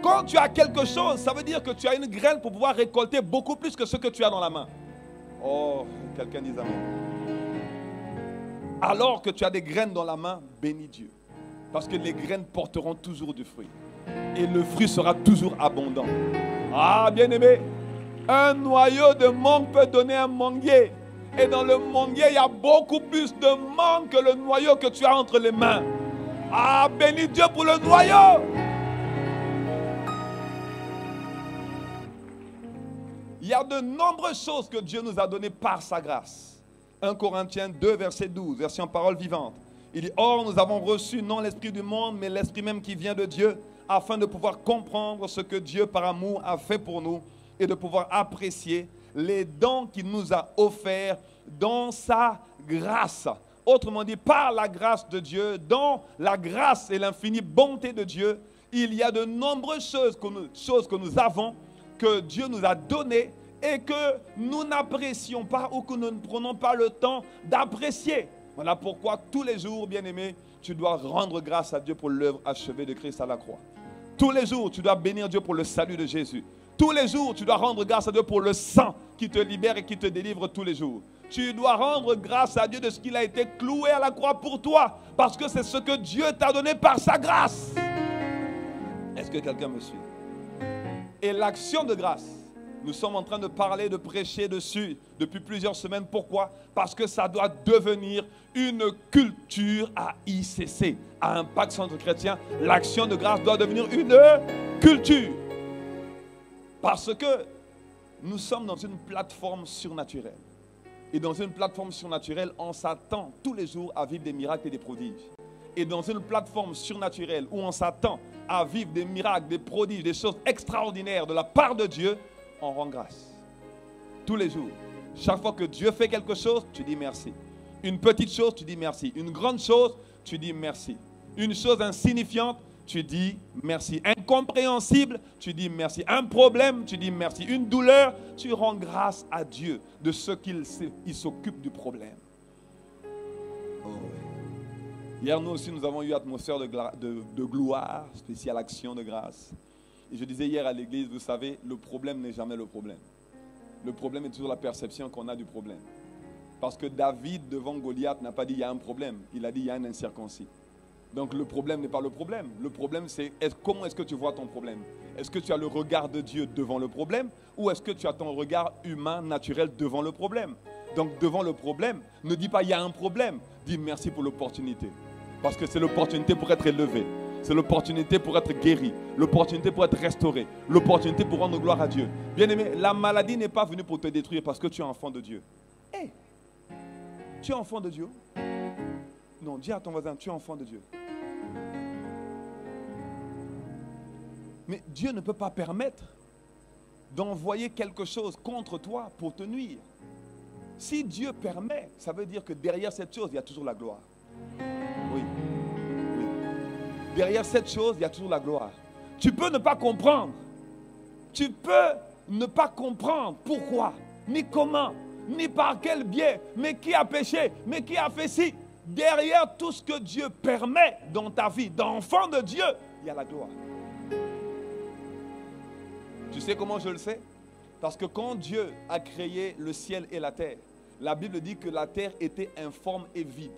S1: Quand tu as quelque chose, ça veut dire que tu as une graine pour pouvoir récolter beaucoup plus que ce que tu as dans la main. Oh, quelqu'un dit amen. Alors que tu as des graines dans la main, bénis Dieu. Parce que les graines porteront toujours du fruit. Et le fruit sera toujours abondant. Ah, bien-aimé, un noyau de mangue peut donner un manguier. Et dans le manguier, il y a beaucoup plus de mangue que le noyau que tu as entre les mains. Ah, bénis Dieu pour le noyau. Il y a de nombreuses choses que Dieu nous a données par sa grâce. 1 Corinthiens 2, verset 12, version parole vivante. Il dit, or nous avons reçu non l'esprit du monde, mais l'esprit même qui vient de Dieu, afin de pouvoir comprendre ce que Dieu par amour a fait pour nous et de pouvoir apprécier les dons qu'il nous a offerts dans sa grâce. Autrement dit, par la grâce de Dieu, dans la grâce et l'infinie bonté de Dieu, il y a de nombreuses choses que nous avons, que Dieu nous a données et que nous n'apprécions pas ou que nous ne prenons pas le temps d'apprécier. Voilà pourquoi tous les jours, bien-aimé, tu dois rendre grâce à Dieu pour l'œuvre achevée de Christ à la croix. Tous les jours, tu dois bénir Dieu pour le salut de Jésus. Tous les jours, tu dois rendre grâce à Dieu pour le sang qui te libère et qui te délivre tous les jours. Tu dois rendre grâce à Dieu de ce qu'il a été cloué à la croix pour toi, parce que c'est ce que Dieu t'a donné par sa grâce. Est-ce que quelqu'un me suit? Et l'action de grâce, nous sommes en train de parler, de prêcher dessus depuis plusieurs semaines. Pourquoi? Parce que ça doit devenir une culture à ICC, à Impact Centre Chrétien. L'action de grâce doit devenir une culture. Parce que nous sommes dans une plateforme surnaturelle. Et dans une plateforme surnaturelle, on s'attend tous les jours à vivre des miracles et des prodiges. Et dans une plateforme surnaturelle où on s'attend à vivre des miracles, des prodiges, des choses extraordinaires de la part de Dieu, on rend grâce. Tous les jours. Chaque fois que Dieu fait quelque chose, tu dis merci. Une petite chose, tu dis merci. Une grande chose, tu dis merci. Une chose insignifiante, tu dis merci. Incompréhensible, tu dis merci. Un problème, tu dis merci. Une douleur, tu rends grâce à Dieu de ce qu'il s'occupe du problème. Oh. Hier, nous aussi, nous avons eu une atmosphère de gloire, spéciale action de grâce. Et je disais hier à l'église, vous savez, le problème n'est jamais le problème. Le problème est toujours la perception qu'on a du problème. Parce que David, devant Goliath, n'a pas dit il y a un problème. Il a dit il y a un incirconcis. Donc le problème n'est pas le problème. Le problème, c'est comment est-ce que tu vois ton problème? Est-ce que tu as le regard de Dieu devant le problème? Ou est-ce que tu as ton regard humain, naturel devant le problème? Donc devant le problème, ne dis pas il y a un problème. Dis merci pour l'opportunité. Parce que c'est l'opportunité pour être élevé. C'est l'opportunité pour être guéri. L'opportunité pour être restauré. L'opportunité pour rendre gloire à Dieu. Bien-aimé, la maladie n'est pas venue pour te détruire parce que tu es enfant de Dieu. Hey, tu es enfant de Dieu? Non, dis à ton voisin, tu es enfant de Dieu. Mais Dieu ne peut pas permettre d'envoyer quelque chose contre toi pour te nuire. Si Dieu permet, ça veut dire que derrière cette chose, il y a toujours la gloire. Oui. Oui. Derrière cette chose, il y a toujours la gloire. Tu peux ne pas comprendre. Tu peux ne pas comprendre pourquoi, ni comment, ni par quel biais, mais qui a péché, mais qui a fait ci. Derrière tout ce que Dieu permet dans ta vie d'enfant de Dieu, il y a la gloire. Tu sais comment je le sais? Parce que quand Dieu a créé le ciel et la terre, la Bible dit que la terre était informe et vide.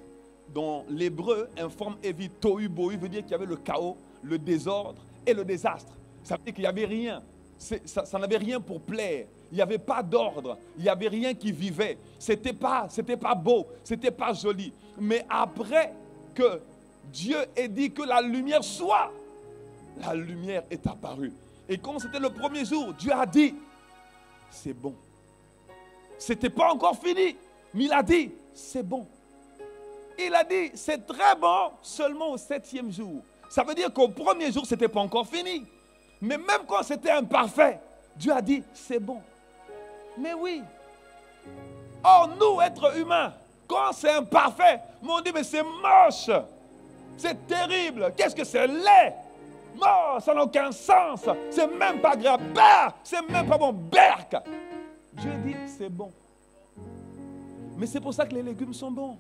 S1: Dans l'hébreu, informe et vide, tohu bohu, veut dire qu'il y avait le chaos, le désordre et le désastre. Ça veut dire qu'il n'y avait rien. Ça n'avait rien pour plaire. Il n'y avait pas d'ordre. Il n'y avait rien qui vivait. C'était pas beau. C'était pas joli. Mais après que Dieu ait dit que la lumière soit, la lumière est apparue. Et quand c'était le premier jour, Dieu a dit, c'est bon. C'était pas encore fini, mais il a dit, c'est bon. Il a dit, c'est très bon seulement au 7e jour. Ça veut dire qu'au premier jour, c'était pas encore fini. Mais même quand c'était imparfait, Dieu a dit, c'est bon. Mais oui. Or, nous, êtres humains, quand c'est imparfait, on dit, mais c'est moche. C'est terrible. Qu'est-ce que c'est laid? Non, ça n'a aucun sens. C'est même pas agréable. C'est même pas bon. Berk. Dieu dit, c'est bon. Mais c'est pour ça que les légumes sont bons.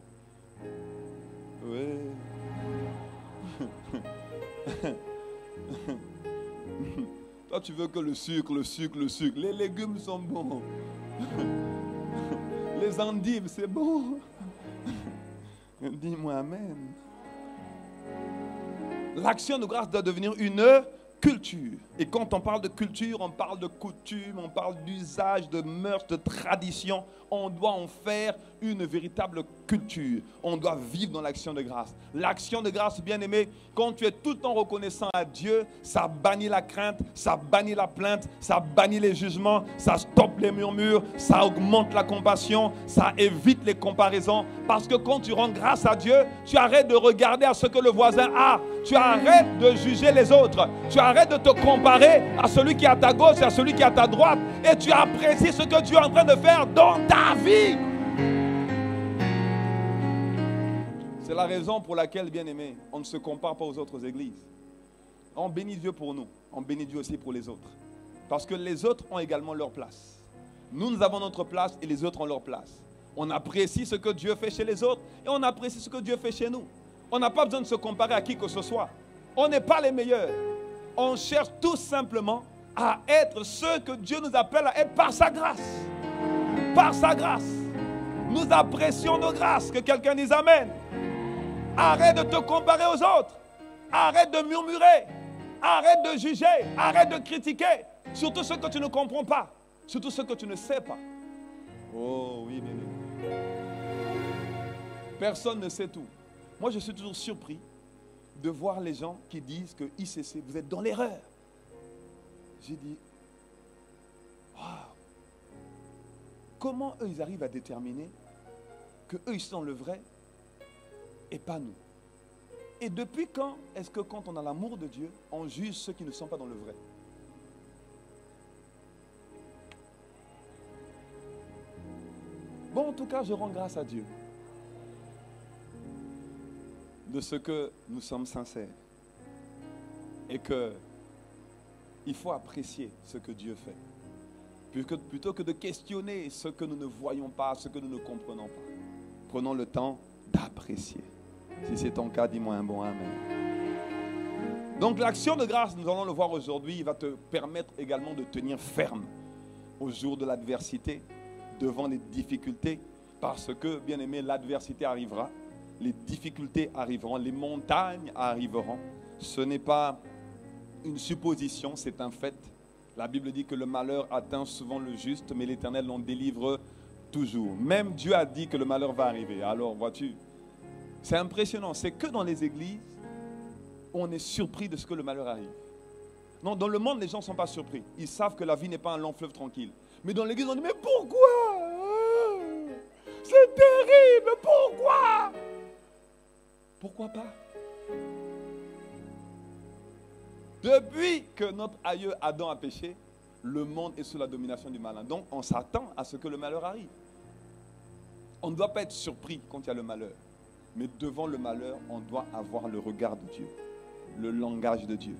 S1: Oui. Toi, tu veux que le sucre, le sucre, le sucre. Les légumes sont bons. Les endives, c'est bon. Dis-moi amen. L'action de grâce doit devenir une culture. Et quand on parle de culture, on parle de coutume, on parle d'usage, de mœurs, de tradition. On doit en faire une véritable culture. On doit vivre dans l'action de grâce. L'action de grâce, bien aimé, quand tu es tout le temps reconnaissant à Dieu, ça bannit la crainte, ça bannit la plainte, ça bannit les jugements, ça stoppe les murmures, ça augmente la compassion, ça évite les comparaisons. Parce que quand tu rends grâce à Dieu, tu arrêtes de regarder à ce que le voisin a. Tu arrêtes de juger les autres. Tu arrêtes de te comparer à celui qui est à ta gauche et à celui qui est à ta droite. Et tu apprécies ce que Dieu est en train de faire dans ta vie. C'est la raison pour laquelle, bien aimé, on ne se compare pas aux autres églises. On bénit Dieu pour nous. On bénit Dieu aussi pour les autres. Parce que les autres ont également leur place. Nous avons notre place et les autres ont leur place. On apprécie ce que Dieu fait chez les autres et on apprécie ce que Dieu fait chez nous. On n'a pas besoin de se comparer à qui que ce soit. On n'est pas les meilleurs. On cherche tout simplement à être ceux que Dieu nous appelle à être par sa grâce. Par sa grâce. Nous apprécions nos grâces. Que quelqu'un dise amen. Arrête de te comparer aux autres. Arrête de murmurer. Arrête de juger. Arrête de critiquer. Surtout ce que tu ne comprends pas. Surtout ce que tu ne sais pas. Oh oui, bien. Personne ne sait tout. Moi, je suis toujours surpris de voir les gens qui disent que ICC, vous êtes dans l'erreur. J'ai dit, wow. Comment eux, ils arrivent à déterminer que eux, ils sont le vrai et pas nous? Et depuis quand est-ce que quand on a l'amour de Dieu, on juge ceux qui ne sont pas dans le vrai? Bon, en tout cas, je rends grâce à Dieu de ce que nous sommes sincères et que il faut apprécier ce que Dieu fait plutôt que de questionner ce que nous ne voyons pas, ce que nous ne comprenons pas. Prenons le temps d'apprécier. Si c'est ton cas, dis-moi un bon amen. Donc l'action de grâce, nous allons le voir aujourd'hui, va te permettre également de tenir ferme au jour de l'adversité, devant les difficultés, parce que, bien aimé, l'adversité arrivera. Les difficultés arriveront, les montagnes arriveront. Ce n'est pas une supposition, c'est un fait. La Bible dit que le malheur atteint souvent le juste, mais l'Éternel l'en délivre toujours. Même Dieu a dit que le malheur va arriver. Alors, vois-tu, c'est impressionnant. C'est que dans les églises, on est surpris de ce que le malheur arrive. Non, dans le monde, les gens ne sont pas surpris. Ils savent que la vie n'est pas un long fleuve tranquille. Mais dans l'église, on dit, mais pourquoi? C'est terrible, pourquoi? Pourquoi pas? Depuis que notre aïeux Adam a péché, le monde est sous la domination du malin. Donc, on s'attend à ce que le malheur arrive. On ne doit pas être surpris quand il y a le malheur. Mais devant le malheur, on doit avoir le regard de Dieu, le langage de Dieu,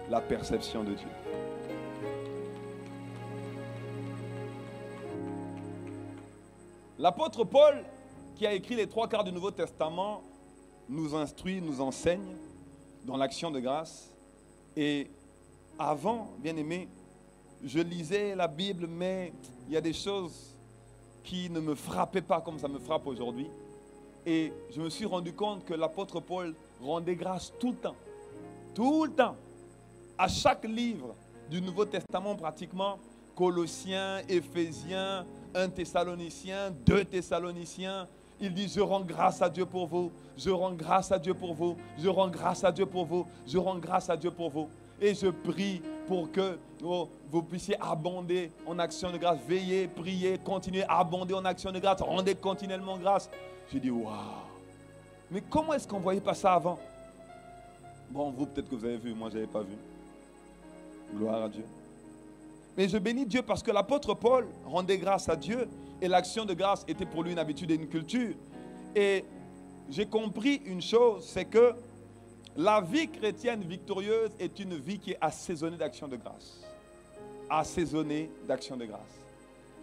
S1: la perception de Dieu. L'apôtre Paul, qui a écrit les 3 quarts du Nouveau Testament, nous instruit, nous enseigne dans l'action de grâce. Et avant, bien aimé, je lisais la Bible, mais il y a des choses qui ne me frappaient pas comme ça me frappe aujourd'hui. Et je me suis rendu compte que l'apôtre Paul rendait grâce tout le temps. Tout le temps. À chaque livre du Nouveau Testament, pratiquement, Colossiens, Éphésiens, 1 Thessaloniciens, 2 Thessaloniciens, il dit, je rends grâce à Dieu pour vous, je rends grâce à Dieu pour vous, je rends grâce à Dieu pour vous, je rends grâce à Dieu pour vous. Et je prie pour que vous puissiez abonder en action de grâce. Veillez, priez, continuez à abonder en action de grâce. Rendez continuellement grâce. J'ai dit, waouh! Mais comment est-ce qu'on ne voyait pas ça avant? Bon, vous, peut-être que vous avez vu, moi, je n'avais pas vu. Gloire à Dieu. Mais je bénis Dieu parce que l'apôtre Paul rendait grâce à Dieu et l'action de grâce était pour lui une habitude et une culture. Et j'ai compris une chose, c'est que la vie chrétienne victorieuse est une vie qui est assaisonnée d'action de grâce. Assaisonnée d'action de grâce.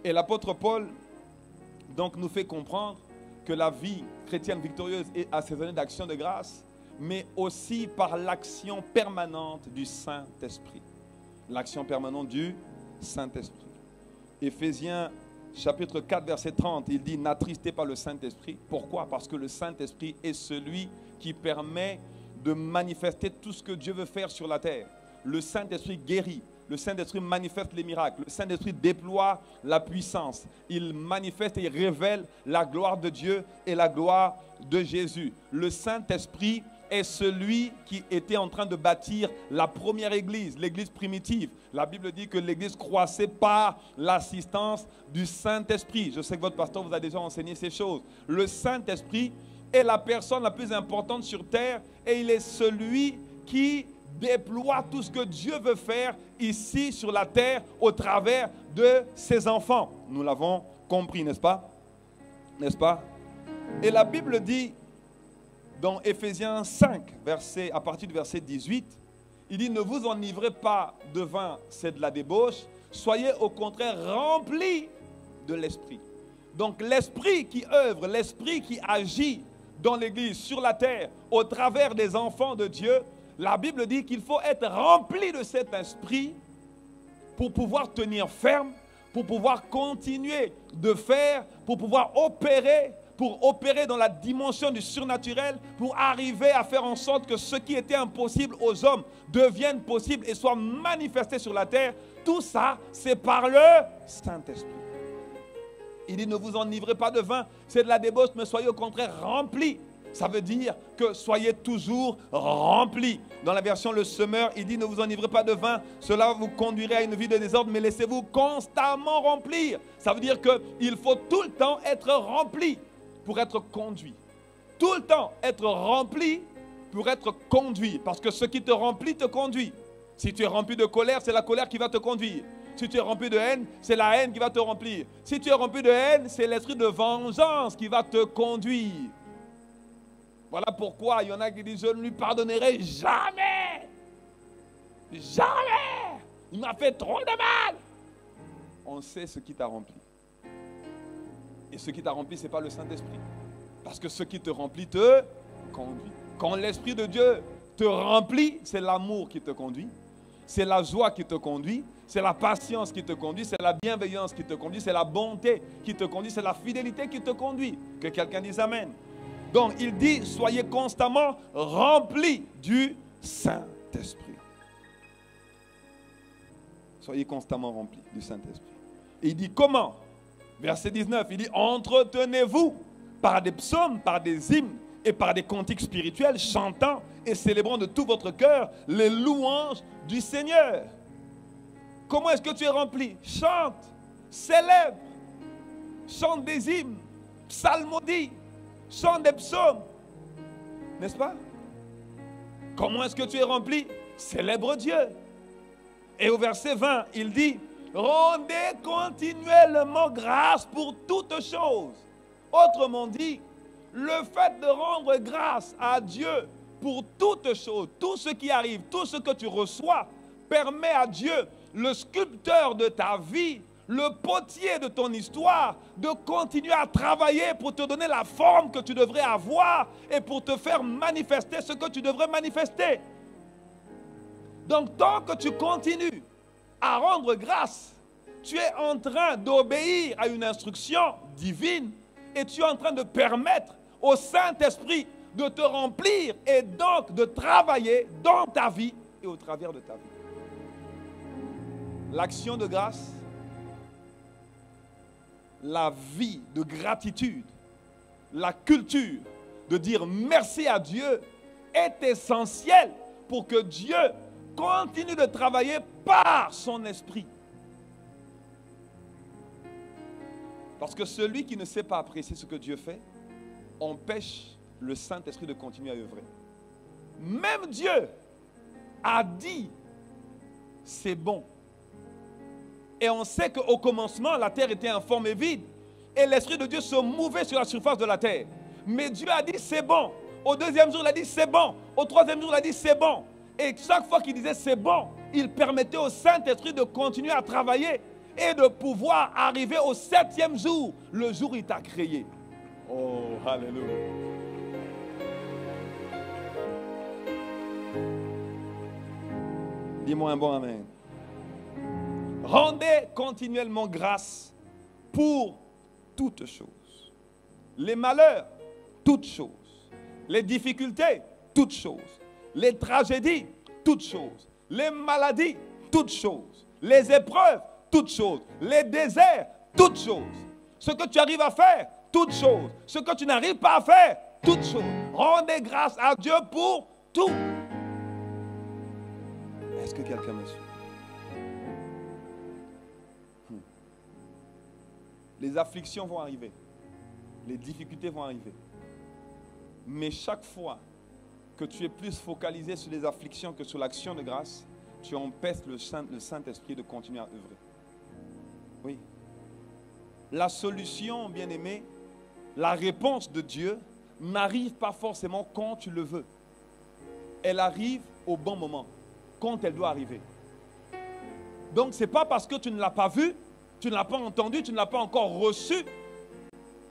S1: Et l'apôtre Paul donc nous fait comprendre que la vie chrétienne victorieuse est assaisonnée d'action de grâce, mais aussi par l'action permanente du Saint-Esprit. L'action permanente du Saint-Esprit. Éphésiens chapitre 4, verset 30, il dit « N'attristez pas le Saint-Esprit ». Pourquoi? Parce que le Saint-Esprit est celui qui permet de manifester tout ce que Dieu veut faire sur la terre. Le Saint-Esprit guérit. Le Saint-Esprit manifeste les miracles. Le Saint-Esprit déploie la puissance. Il manifeste et il révèle la gloire de Dieu et la gloire de Jésus. Le Saint-Esprit est celui qui était en train de bâtir la première église, l'église primitive. La Bible dit que l'église croissait par l'assistance du Saint-Esprit. Je sais que votre pasteur vous a déjà enseigné ces choses. Le Saint-Esprit est la personne la plus importante sur terre et il est celui qui déploie tout ce que Dieu veut faire ici sur la terre au travers de ses enfants. Nous l'avons compris, n'est-ce pas? N'est-ce pas? Et la Bible dit dans Éphésiens 5, à partir du verset 18, il dit « Ne vous enivrez pas de vin, c'est de la débauche, soyez au contraire remplis de l'Esprit. » Donc l'Esprit qui œuvre, l'Esprit qui agit dans l'Église, sur la terre, au travers des enfants de Dieu, la Bible dit qu'il faut être rempli de cet esprit pour pouvoir tenir ferme, pour pouvoir continuer de faire, pour pouvoir opérer dans la dimension du surnaturel, pour arriver à faire en sorte que ce qui était impossible aux hommes devienne possible et soit manifesté sur la terre. Tout ça, c'est par le Saint-Esprit. Il dit, ne vous enivrez pas de vin, c'est de la débauche, mais soyez au contraire remplis. Ça veut dire que soyez toujours remplis. Dans la version Le Semeur, il dit, ne vous enivrez pas de vin, cela vous conduirait à une vie de désordre, mais laissez-vous constamment remplir. Ça veut dire qu'il faut tout le temps être rempli pour être conduit. Tout le temps être rempli pour être conduit. Parce que ce qui te remplit te conduit. Si tu es rempli de colère, c'est la colère qui va te conduire. Si tu es rempli de haine, c'est la haine qui va te remplir. Si tu es rempli de haine, c'est l'esprit de vengeance qui va te conduire. Voilà pourquoi il y en a qui disent, je ne lui pardonnerai jamais. Jamais. Il m'a fait trop de mal. On sait ce qui t'a rempli. Et ce qui t'a rempli, ce n'est pas le Saint-Esprit. Parce que ce qui te remplit te conduit. Quand l'Esprit de Dieu te remplit, c'est l'amour qui te conduit. C'est la joie qui te conduit. C'est la patience qui te conduit. C'est la bienveillance qui te conduit. C'est la bonté qui te conduit. C'est la fidélité qui te conduit. Que quelqu'un dise Amen. Donc, il dit, soyez constamment remplis du Saint-Esprit. Soyez constamment remplis du Saint-Esprit. Et il dit, comment? Verset 19, il dit, entretenez-vous par des psaumes, par des hymnes et par des cantiques spirituels, chantant et célébrant de tout votre cœur les louanges du Seigneur. Comment est-ce que tu es rempli? Chante, célèbre, chante des hymnes, psalmodie, chante des psaumes. N'est-ce pas? Comment est-ce que tu es rempli? Célèbre Dieu. Et au verset 20, il dit, rendez continuellement grâce pour toutes choses. Autrement dit, le fait de rendre grâce à Dieu pour toutes choses, tout ce qui arrive, tout ce que tu reçois, permet à Dieu, le sculpteur de ta vie, le potier de ton histoire, de continuer à travailler pour te donner la forme que tu devrais avoir et pour te faire manifester ce que tu devrais manifester. Donc, tant que tu continues à rendre grâce, tu es en train d'obéir à une instruction divine et tu es en train de permettre au Saint-Esprit de te remplir et donc de travailler dans ta vie et au travers de ta vie. L'action de grâce, la vie de gratitude, la culture de dire merci à Dieu est essentielle pour que Dieu continue de travailler par son esprit. Parce que celui qui ne sait pas apprécier ce que Dieu fait empêche le Saint-Esprit de continuer à œuvrer. Même Dieu a dit c'est bon. Et on sait qu'au commencement, la terre était informe et vide. Et l'Esprit de Dieu se mouvait sur la surface de la terre. Mais Dieu a dit c'est bon. Au deuxième jour, il a dit c'est bon. Au troisième jour, il a dit c'est bon. Et chaque fois qu'il disait c'est bon, il permettait au Saint-Esprit de continuer à travailler et de pouvoir arriver au septième jour, le jour où il t'a créé. Oh, alléluia. Dis-moi un bon amen. Rendez continuellement grâce pour toutes choses. Les malheurs, toutes choses. Les difficultés, toutes choses. Les tragédies, toutes choses. Les maladies, toutes choses. Les épreuves, toutes choses. Les déserts, toutes choses. Ce que tu arrives à faire, toutes choses. Ce que tu n'arrives pas à faire, toutes choses. Rendez grâce à Dieu pour tout. Est-ce que quelqu'un me suit? Les afflictions vont arriver. Les difficultés vont arriver. Mais chaque fois que tu es plus focalisé sur les afflictions que sur l'action de grâce, tu empêches le Saint-Esprit de continuer à œuvrer. Oui. La solution, bien-aimé, la réponse de Dieu n'arrive pas forcément quand tu le veux. Elle arrive au bon moment, quand elle doit arriver. Donc, ce n'est pas parce que tu ne l'as pas vu, tu ne l'as pas entendu, tu ne l'as pas encore reçu,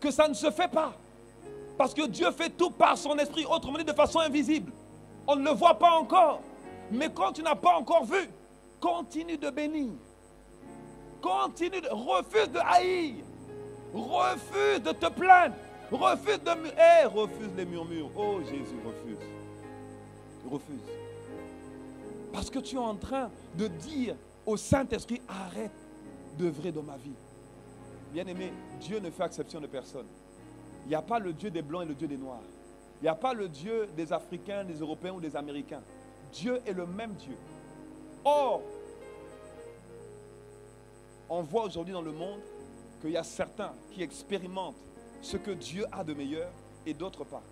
S1: que ça ne se fait pas. Parce que Dieu fait tout par son esprit, autrement dit de façon invisible. On ne le voit pas encore. Mais quand tu n'as pas encore vu, continue de bénir. Refuse de haïr. Refuse de te plaindre. Refuse les murmures. Oh Jésus, refuse. Refuse. Parce que tu es en train de dire au Saint-Esprit, arrête d'œuvrer dans ma vie. Bien-aimé, Dieu ne fait exception de personne. Il n'y a pas le Dieu des Blancs et le Dieu des Noirs. Il n'y a pas le Dieu des Africains, des Européens ou des Américains. Dieu est le même Dieu. Or, on voit aujourd'hui dans le monde qu'il y a certains qui expérimentent ce que Dieu a de meilleur et d'autres pas.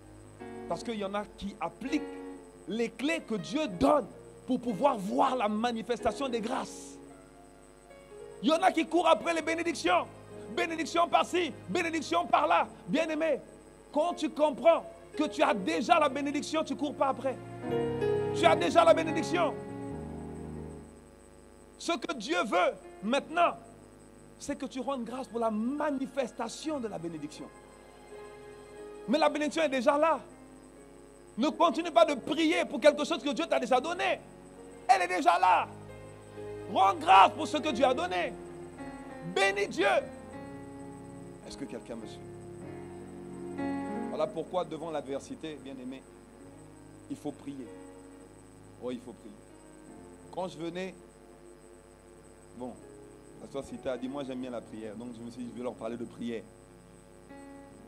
S1: Parce qu'il y en a qui appliquent les clés que Dieu donne pour pouvoir voir la manifestation des grâces. Il y en a qui courent après les bénédictions. Bénédiction par-ci, bénédiction par-là. Bien-aimé, quand tu comprends que tu as déjà la bénédiction, tu ne cours pas après. Tu as déjà la bénédiction. Ce que Dieu veut maintenant, c'est que tu rendes grâce pour la manifestation de la bénédiction. Mais la bénédiction est déjà là. Ne continue pas de prier pour quelque chose que Dieu t'a déjà donné. Elle est déjà là. Rends grâce pour ce que Dieu a donné. Bénis Dieu. Est-ce que quelqu'un me suit? Voilà pourquoi devant l'adversité, bien-aimé, il faut prier. Oh, il faut prier. Quand je venais, bon, Pasteur Sita a dit, moi j'aime bien la prière. Donc je me suis dit, je vais leur parler de prière.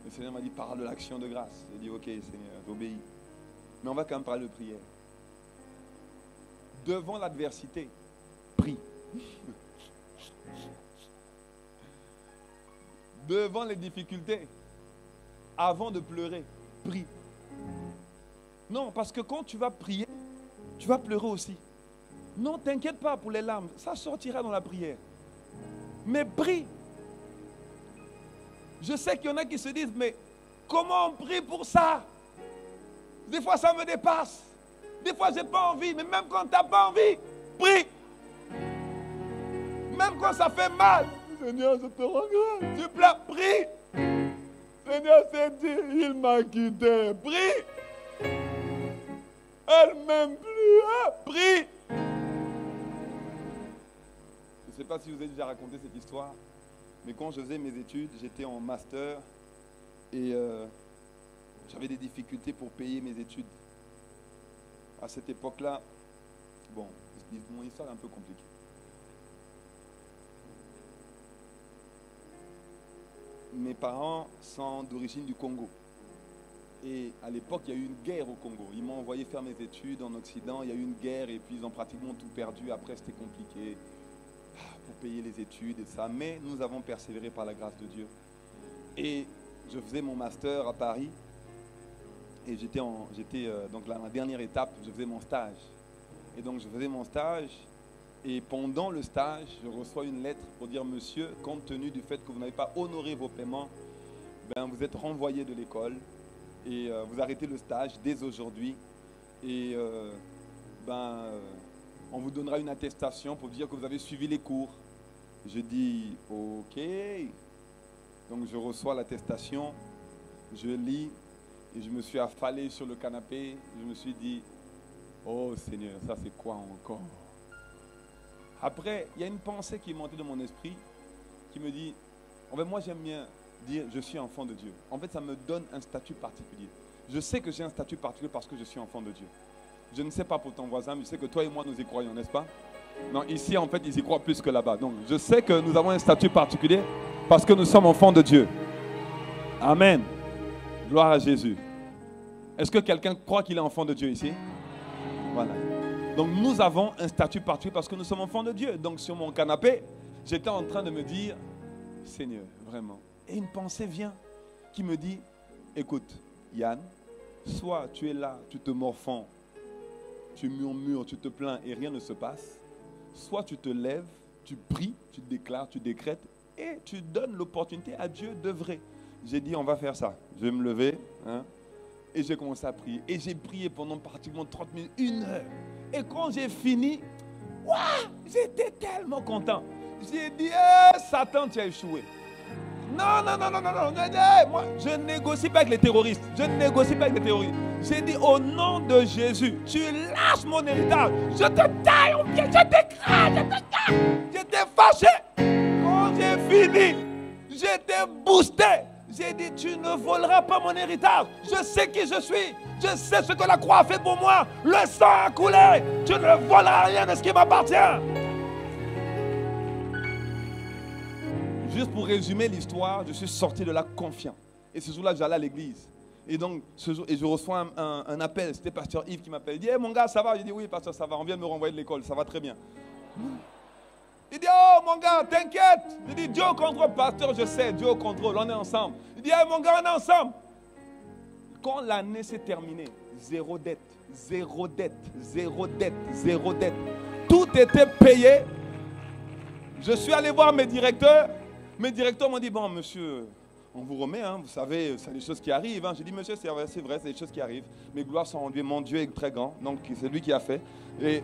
S1: Le Seigneur m'a dit, parle de l'action de grâce. J'ai dit, ok Seigneur, j'obéis. Mais on va quand même parler de prière. Devant l'adversité, prie. Devant les difficultés, avant de pleurer, prie. Non, parce que quand tu vas prier, tu vas pleurer aussi. Non, t'inquiète pas pour les larmes, ça sortira dans la prière. Mais prie. Je sais qu'il y en a qui se disent, mais comment on prie pour ça? Des fois ça me dépasse. Des fois j'ai pas envie, mais même quand tu n'as pas envie, prie. Même quand ça fait mal, Seigneur, je te rends grâce. Tu pleures, prie. Seigneur, c'est dit, il m'a quitté. Prie. Elle m'aime plus. Hein? Prie. Je ne sais pas si je vous ai déjà raconté cette histoire, mais quand je faisais mes études, j'étais en master et j'avais des difficultés pour payer mes études. À cette époque-là, bon, mon histoire est un peu compliquée. Mes parents sont d'origine du Congo. Et à l'époque, il y a eu une guerre au Congo. Ils m'ont envoyé faire mes études en Occident. Il y a eu une guerre et puis ils ont pratiquement tout perdu. Après, c'était compliqué pour payer les études et ça. Mais nous avons persévéré par la grâce de Dieu. Et je faisais mon master à Paris. Et j'étais donc là, la dernière étape, je faisais mon stage. Et donc, je faisais mon stage. Et pendant le stage, je reçois une lettre pour dire, monsieur, compte tenu du fait que vous n'avez pas honoré vos paiements, ben, vous êtes renvoyé de l'école et vous arrêtez le stage dès aujourd'hui. Et on vous donnera une attestation pour dire que vous avez suivi les cours. Je dis, ok. Donc je reçois l'attestation, je lis et je me suis affalé sur le canapé. Je me suis dit, oh Seigneur, ça c'est quoi encore? Après, il y a une pensée qui est montée dans mon esprit qui me dit, en fait, moi j'aime bien dire je suis enfant de Dieu. En fait, ça me donne un statut particulier. Je sais que j'ai un statut particulier parce que je suis enfant de Dieu. Je ne sais pas pour ton voisin, mais je sais que toi et moi nous y croyons, n'est-ce pas? Non, ici en fait, ils y croient plus que là-bas. Donc, je sais que nous avons un statut particulier parce que nous sommes enfants de Dieu. Amen. Gloire à Jésus. Est-ce que quelqu'un croit qu'il est enfant de Dieu ici? Voilà. Donc nous avons un statut particulier parce que nous sommes enfants de Dieu. Donc sur mon canapé, j'étais en train de me dire, Seigneur, vraiment. Et une pensée vient qui me dit, écoute, Yann, soit tu es là, tu te morfonds, tu murmures, tu te plains et rien ne se passe. Soit tu te lèves, tu pries, tu déclares, tu décrètes et tu donnes l'opportunité à Dieu d'œuvrer. J'ai dit, on va faire ça. Je vais me lever, hein, et j'ai commencé à prier. Et j'ai prié pendant pratiquement 30 minutes, 1 heure. Et quand j'ai fini, waouh, j'étais tellement content. J'ai dit, Satan, tu as échoué. Non, non, non, non, non, non. Moi, je ne négocie pas avec les terroristes. Je ne négocie pas avec les terroristes. J'ai dit, au nom de Jésus, tu lâches mon héritage. Je te taille au pied, je t'écrase, je te taille. J'étais fâché. Quand j'ai fini, j'étais boosté. J'ai dit, tu ne voleras pas mon héritage. Je sais qui je suis. Je sais ce que la croix a fait pour moi. Le sang a coulé. Tu ne voleras rien de ce qui m'appartient. Juste pour résumer l'histoire, je suis sorti de là confiant. Et ce jour-là, j'allais à l'église. Et donc, ce jour, et je reçois un appel. C'était pasteur Yves qui m'appelle. Il dit, hey, mon gars, ça va? Je dis, oui, pasteur, ça va. On vient de me renvoyer de l'école. Ça va très bien. Il dit, oh, mon gars, t'inquiète. Je dis, Dieu au contrôle. Pasteur, je sais, Dieu au contrôle. On est ensemble. Il dit, hey, mon gars, on est ensemble. Quand l'année s'est terminée, zéro dette, zéro dette, zéro dette, zéro dette. Tout était payé. Je suis allé voir mes directeurs. Mes directeurs m'ont dit, bon, monsieur, on vous remet, hein, vous savez, c'est des choses qui arrivent. Hein. J'ai dit, monsieur, c'est vrai, c'est des choses qui arrivent. Mes gloires sont rendues, mon Dieu est très grand, donc c'est lui qui a fait. Et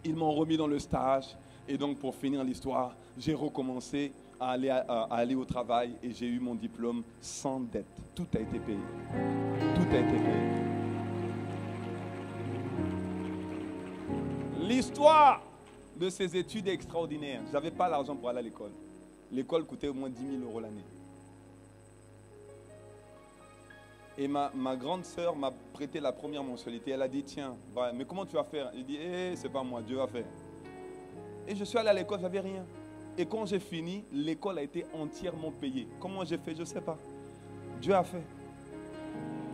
S1: ils m'ont remis dans le stage. Et donc, pour finir l'histoire, j'ai recommencé à aller au travail et j'ai eu mon diplôme sans dette. Tout a été payé. Tout a été payé. L'histoire de ces études est extraordinaire. Je n'avais pas l'argent pour aller à l'école. L'école coûtait au moins 10 000 € l'année. Et ma grande sœur m'a prêté la première mensualité. Elle a dit, tiens, bah, mais comment tu vas faire? Il dit, c'est pas moi, Dieu va faire. Et je suis allé à l'école, j'avais rien. Et quand j'ai fini, l'école a été entièrement payée. Comment j'ai fait? Je ne sais pas. Dieu a fait.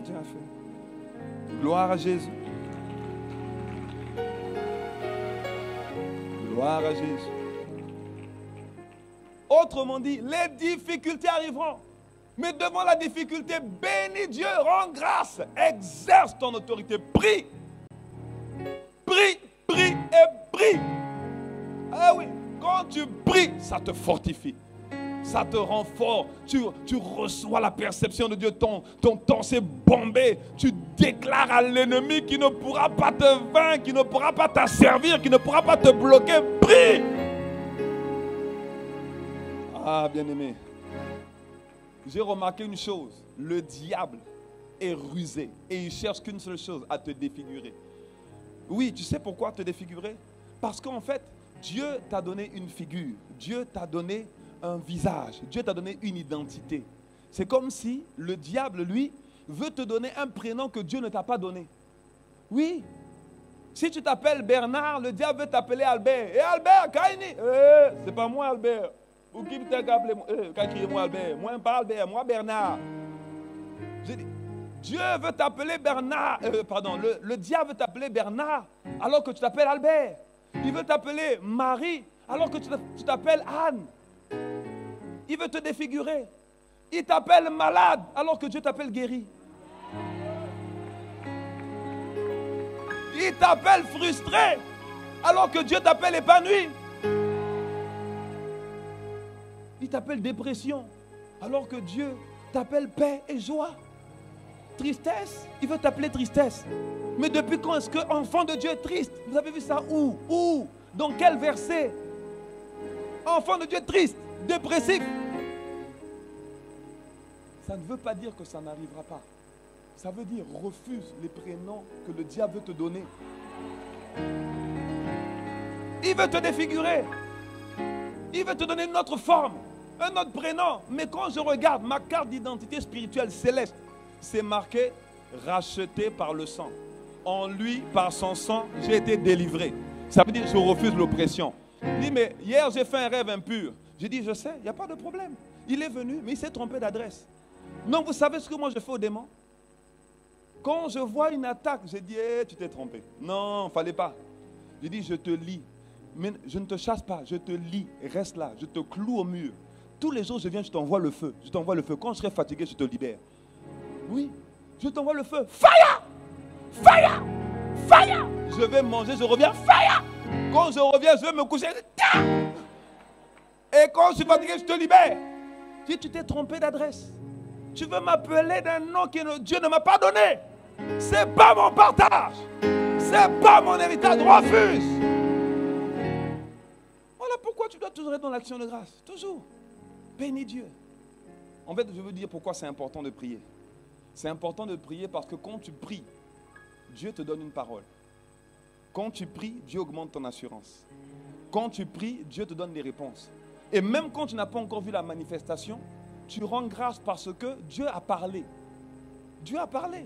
S1: Dieu a fait. Gloire à Jésus. Gloire à Jésus. Autrement dit, les difficultés arriveront. Mais devant la difficulté, bénis Dieu, rends grâce, exerce ton autorité, prie. Prie, prie et prie. Ah oui, quand tu pries, ça te fortifie. Ça te rend fort. Tu reçois la perception de Dieu. Ton temps s'est bombé. Tu déclares à l'ennemi qui ne pourra pas te vaincre, qui ne pourra pas t'asservir, qui ne pourra pas te bloquer. Prie. Ah, bien-aimé. J'ai remarqué une chose. Le diable est rusé. Et il cherche qu'une seule chose, à te défigurer. Oui, tu sais pourquoi te défigurer? Parce qu'en fait, Dieu t'a donné une figure. Dieu t'a donné un visage. Dieu t'a donné une identité. C'est comme si le diable, lui, veut te donner un prénom que Dieu ne t'a pas donné. Oui. Si tu t'appelles Bernard, le diable veut t'appeler Albert. Et Albert, Kaini, c'est pas moi Albert. Ou qui t'a appelé moi Albert? Moi pas Albert, moi Bernard. J'ai dit, Dieu veut t'appeler Bernard. Le diable veut t'appeler Bernard alors que tu t'appelles Albert. Il veut t'appeler Marie alors que tu t'appelles Anne. Il veut te défigurer. Il t'appelle malade alors que Dieu t'appelle guéri. Il t'appelle frustré alors que Dieu t'appelle épanoui. Il t'appelle dépression alors que Dieu t'appelle paix et joie. Tristesse, il veut t'appeler tristesse. Mais depuis quand est-ce que enfant de Dieu est triste? Vous avez vu ça où? Où? Dans quel verset? Enfant de Dieu triste, dépressif. Ça ne veut pas dire que ça n'arrivera pas. Ça veut dire refuse les prénoms que le diable veut te donner.
S3: Il veut te défigurer. Il veut te donner une autre forme, un autre prénom. Mais quand je regarde ma carte d'identité spirituelle céleste, c'est marqué racheté par le sang. En lui, par son sang, j'ai été délivré. Ça veut dire que je refuse l'oppression. Il dit, mais hier j'ai fait un rêve impur. J'ai dit, je sais, il n'y a pas de problème. Il est venu, mais il s'est trompé d'adresse. Non, vous savez ce que moi je fais au démon? Quand je vois une attaque, j'ai dit, hey, tu t'es trompé. Non, il ne fallait pas. J'ai dit, je te lis. Mais je ne te chasse pas, je te lis. Reste là, je te cloue au mur. Tous les jours, je viens, je t'envoie le feu. Je t'envoie le feu. Quand je serai fatigué, je te libère. Oui, je t'envoie le feu. Fire! Fire! Fire! Je vais manger, je reviens. Fire! Quand je reviens, je vais me coucher. Et quand je suis fatigué, je te libère. Si tu t'es trompé d'adresse, tu veux m'appeler d'un nom que Dieu ne m'a pas donné. C'est pas mon partage. C'est pas mon héritage. Refuse. Voilà pourquoi tu dois toujours être dans l'action de grâce. Toujours. Bénis Dieu. En fait, je veux dire pourquoi c'est important de prier. C'est important de prier parce que quand tu pries, Dieu te donne une parole. Quand tu pries, Dieu augmente ton assurance. Quand tu pries, Dieu te donne des réponses. Et même quand tu n'as pas encore vu la manifestation, tu rends grâce parce que Dieu a parlé. Dieu a parlé.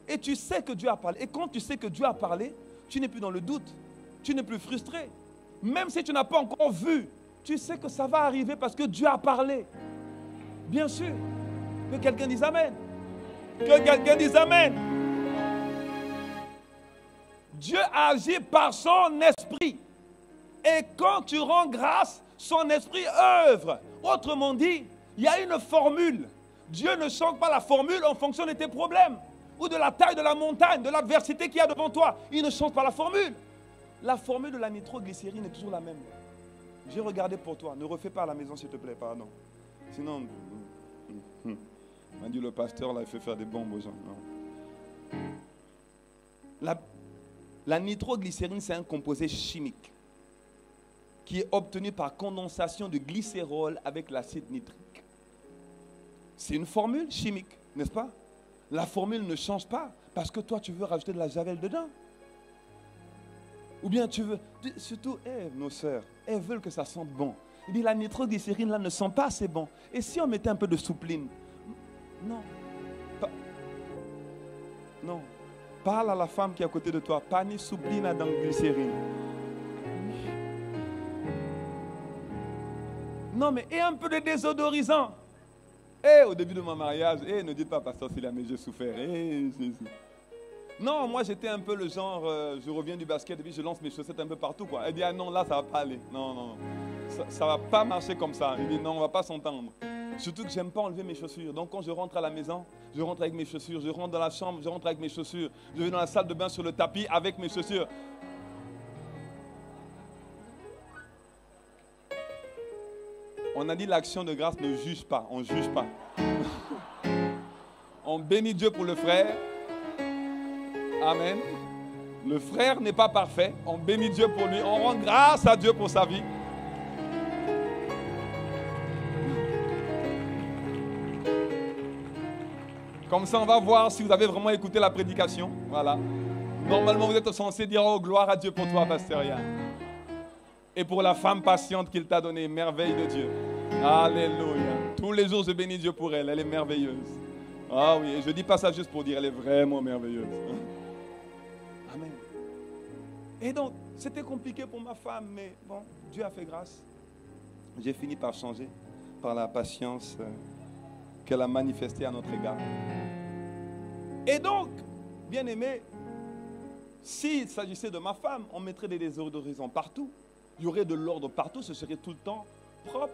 S3: Et tu sais que Dieu a parlé. Et quand tu sais que Dieu a parlé, tu n'es plus dans le doute. Tu n'es plus frustré. Même si tu n'as pas encore vu, tu sais que ça va arriver parce que Dieu a parlé. Bien sûr. Que quelqu'un dise Amen. Que quelqu'un dise Amen. Dieu agit par son esprit. Et quand tu rends grâce, son esprit œuvre. Autrement dit, il y a une formule. Dieu ne change pas la formule en fonction de tes problèmes ou de la taille de la montagne, de l'adversité qu'il y a devant toi. Il ne change pas la formule. La formule de la nitroglycérine est toujours la même. J'ai regardé pour toi. Ne refais pas à la maison, s'il te plaît, pardon. Sinon, m'a dit le pasteur, là, il fait faire des bombes aux gens. Non. La nitroglycérine, c'est un composé chimique qui est obtenu par condensation de glycérol avec l'acide nitrique. C'est une formule chimique, n'est-ce pas? La formule ne change pas parce que toi, tu veux rajouter de la javel dedans. Ou bien tu veux... Surtout, nos sœurs, elles veulent que ça sente bon. Il dit, la nitroglycérine, là, ne sent pas assez bon. Et si on mettait un peu de soupline? Non. Non. Parle à la femme qui est à côté de toi. Pas ni soupline dans la glycérine. Non, mais et un peu de désodorisant. Au début de mon mariage, ne dites pas, pasteur Sylla, mais j'ai souffert. Non, moi j'étais un peu le genre, je reviens du basket et puis je lance mes chaussettes un peu partout, quoi. Elle dit, ah non, là ça va pas aller. Non, non, non. Ça va pas marcher comme ça. Il dit, non, on va pas s'entendre. Surtout que j'aime pas enlever mes chaussures. Donc quand je rentre à la maison, je rentre avec mes chaussures. Je rentre dans la chambre, je rentre avec mes chaussures. Je vais dans la salle de bain sur le tapis avec mes chaussures. On a dit l'action de grâce ne juge pas, on ne juge pas. On bénit Dieu pour le frère. Amen. Le frère n'est pas parfait, on bénit Dieu pour lui, on rend grâce à Dieu pour sa vie. Comme ça, on va voir si vous avez vraiment écouté la prédication. Voilà. Normalement, vous êtes censé dire, oh, gloire à Dieu pour toi, pasteur Yann. Et pour la femme patiente qu'il t'a donnée, merveille de Dieu. Alléluia. Tous les jours, je bénis Dieu pour elle. Elle est merveilleuse. Ah oui, et je ne dis pas ça juste pour dire, elle est vraiment merveilleuse. Amen. Et donc, c'était compliqué pour ma femme, mais bon, Dieu a fait grâce. J'ai fini par changer, par la patience qu'elle a manifestée à notre égard. Et donc, bien aimé, s'il s'agissait de ma femme, on mettrait des désodorisants partout. Il y aurait de l'ordre partout, ce serait tout le temps propre.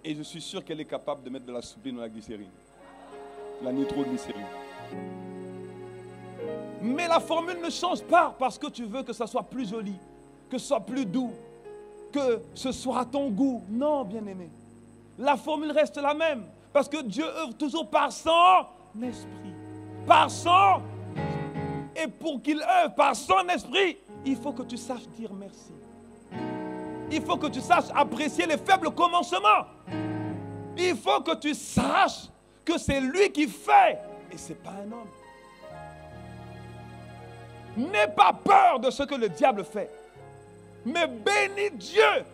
S3: Et je suis sûr qu'elle est capable de mettre de la soupline dans la glycérine. La nitroglycérine. Mais la formule ne change pas parce que tu veux que ça soit plus joli, que ce soit plus doux, que ce soit à ton goût. Non, bien-aimé. La formule reste la même parce que Dieu œuvre toujours par son esprit. Par son... Et pour qu'il œuvre par son esprit, il faut que tu saches dire merci. Il faut que tu saches apprécier les faibles commencements. Il faut que tu saches que c'est lui qui fait et ce n'est pas un homme. N'aie pas peur de ce que le diable fait. Mais bénis Dieu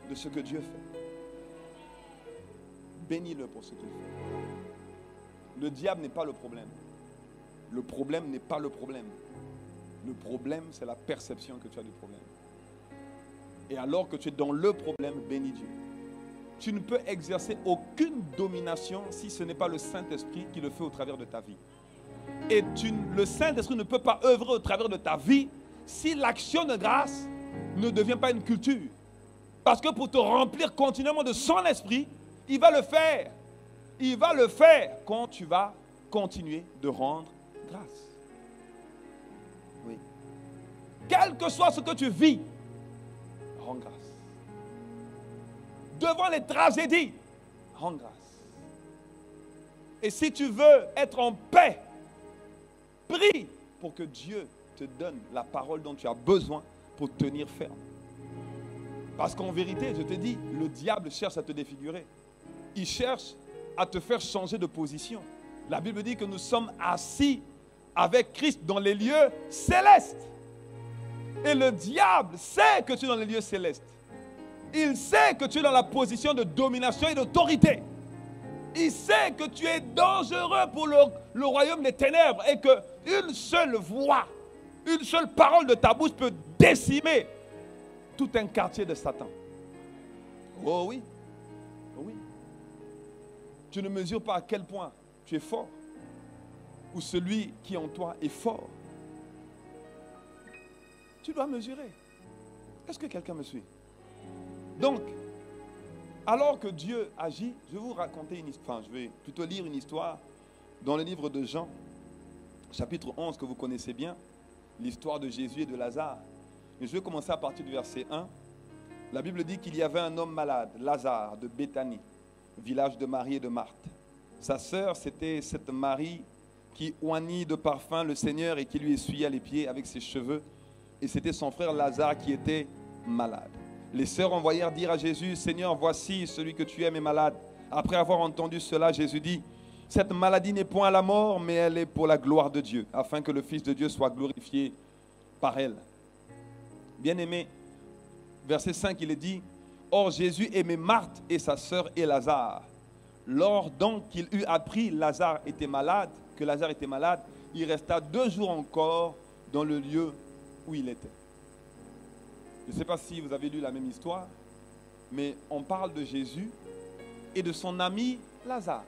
S3: de ce que Dieu fait. Bénis-le pour ce qu'il fait. Le diable n'est pas le problème. Le problème n'est pas le problème. Le problème, c'est la perception que tu as du problème. Et alors que tu es dans le problème, bénis Dieu. Tu ne peux exercer aucune domination si ce n'est pas le Saint-Esprit qui le fait au travers de ta vie. Et le Saint-Esprit ne peut pas œuvrer au travers de ta vie si l'action de grâce ne devient pas une culture. Parce que pour te remplir continuellement de son esprit, il va le faire. Il va le faire quand tu vas continuer de rendre grâce. Oui. Quel que soit ce que tu vis, rends grâce. Devant les tragédies, rends grâce. Et si tu veux être en paix, prie pour que Dieu te donne la parole dont tu as besoin pour tenir ferme. Parce qu'en vérité, je te dis, le diable cherche à te défigurer. Il cherche à te faire changer de position. La Bible dit que nous sommes assis avec Christ dans les lieux célestes. Et le diable sait que tu es dans les lieux célestes. Il sait que tu es dans la position de domination et d'autorité. Il sait que tu es dangereux pour le royaume des ténèbres et qu'une seule voix, une seule parole de ta bouche peut décimer tout un quartier de Satan. Oh oui, oh oui. Tu ne mesures pas à quel point tu es fort ou celui qui en toi est fort. Tu dois mesurer. Est-ce que quelqu'un me suit? Donc, alors que Dieu agit, je vais vous raconter une histoire. Enfin, je vais plutôt lire une histoire dans le livre de Jean, chapitre 11, que vous connaissez bien, l'histoire de Jésus et de Lazare. Et je vais commencer à partir du verset 1. La Bible dit qu'il y avait un homme malade, Lazare, de Béthanie, village de Marie et de Marthe. Sa sœur, c'était cette Marie qui oignit de parfum le Seigneur et qui lui essuya les pieds avec ses cheveux. Et c'était son frère Lazare qui était malade. Les sœurs envoyèrent dire à Jésus, « Seigneur, voici celui que tu aimes est malade. » Après avoir entendu cela, Jésus dit, « Cette maladie n'est point à la mort, mais elle est pour la gloire de Dieu, afin que le Fils de Dieu soit glorifié par elle. » Bien-aimé, verset 5, il est dit, « Or Jésus aimait Marthe et sa sœur et Lazare. Lors donc qu'il eut appris que Lazare était malade, il resta 2 jours encore dans le lieu où il était. » Je ne sais pas si vous avez lu la même histoire, mais on parle de Jésus et de son ami Lazare.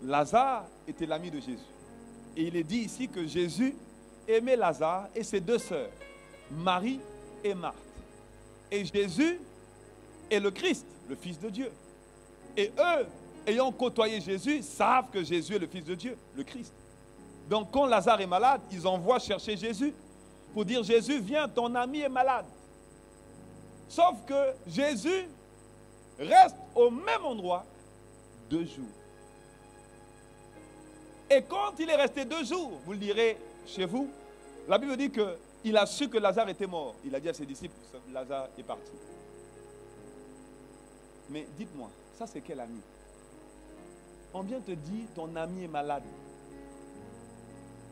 S3: Lazare était l'ami de Jésus. Et il est dit ici que Jésus aimait Lazare et ses 2 sœurs, Marie et Marthe. Et Jésus est le Christ, le Fils de Dieu. Et eux, ayant côtoyé Jésus, savent que Jésus est le Fils de Dieu, le Christ. Donc quand Lazare est malade, ils envoient chercher Jésus pour dire, Jésus, viens, ton ami est malade. Sauf que Jésus reste au même endroit 2 jours. Et quand il est resté 2 jours, vous le direz chez vous, la Bible dit qu'il a su que Lazare était mort. Il a dit à ses disciples, Lazare est parti. Mais dites-moi, ça c'est quel ami? On vient te dire, ton ami est malade.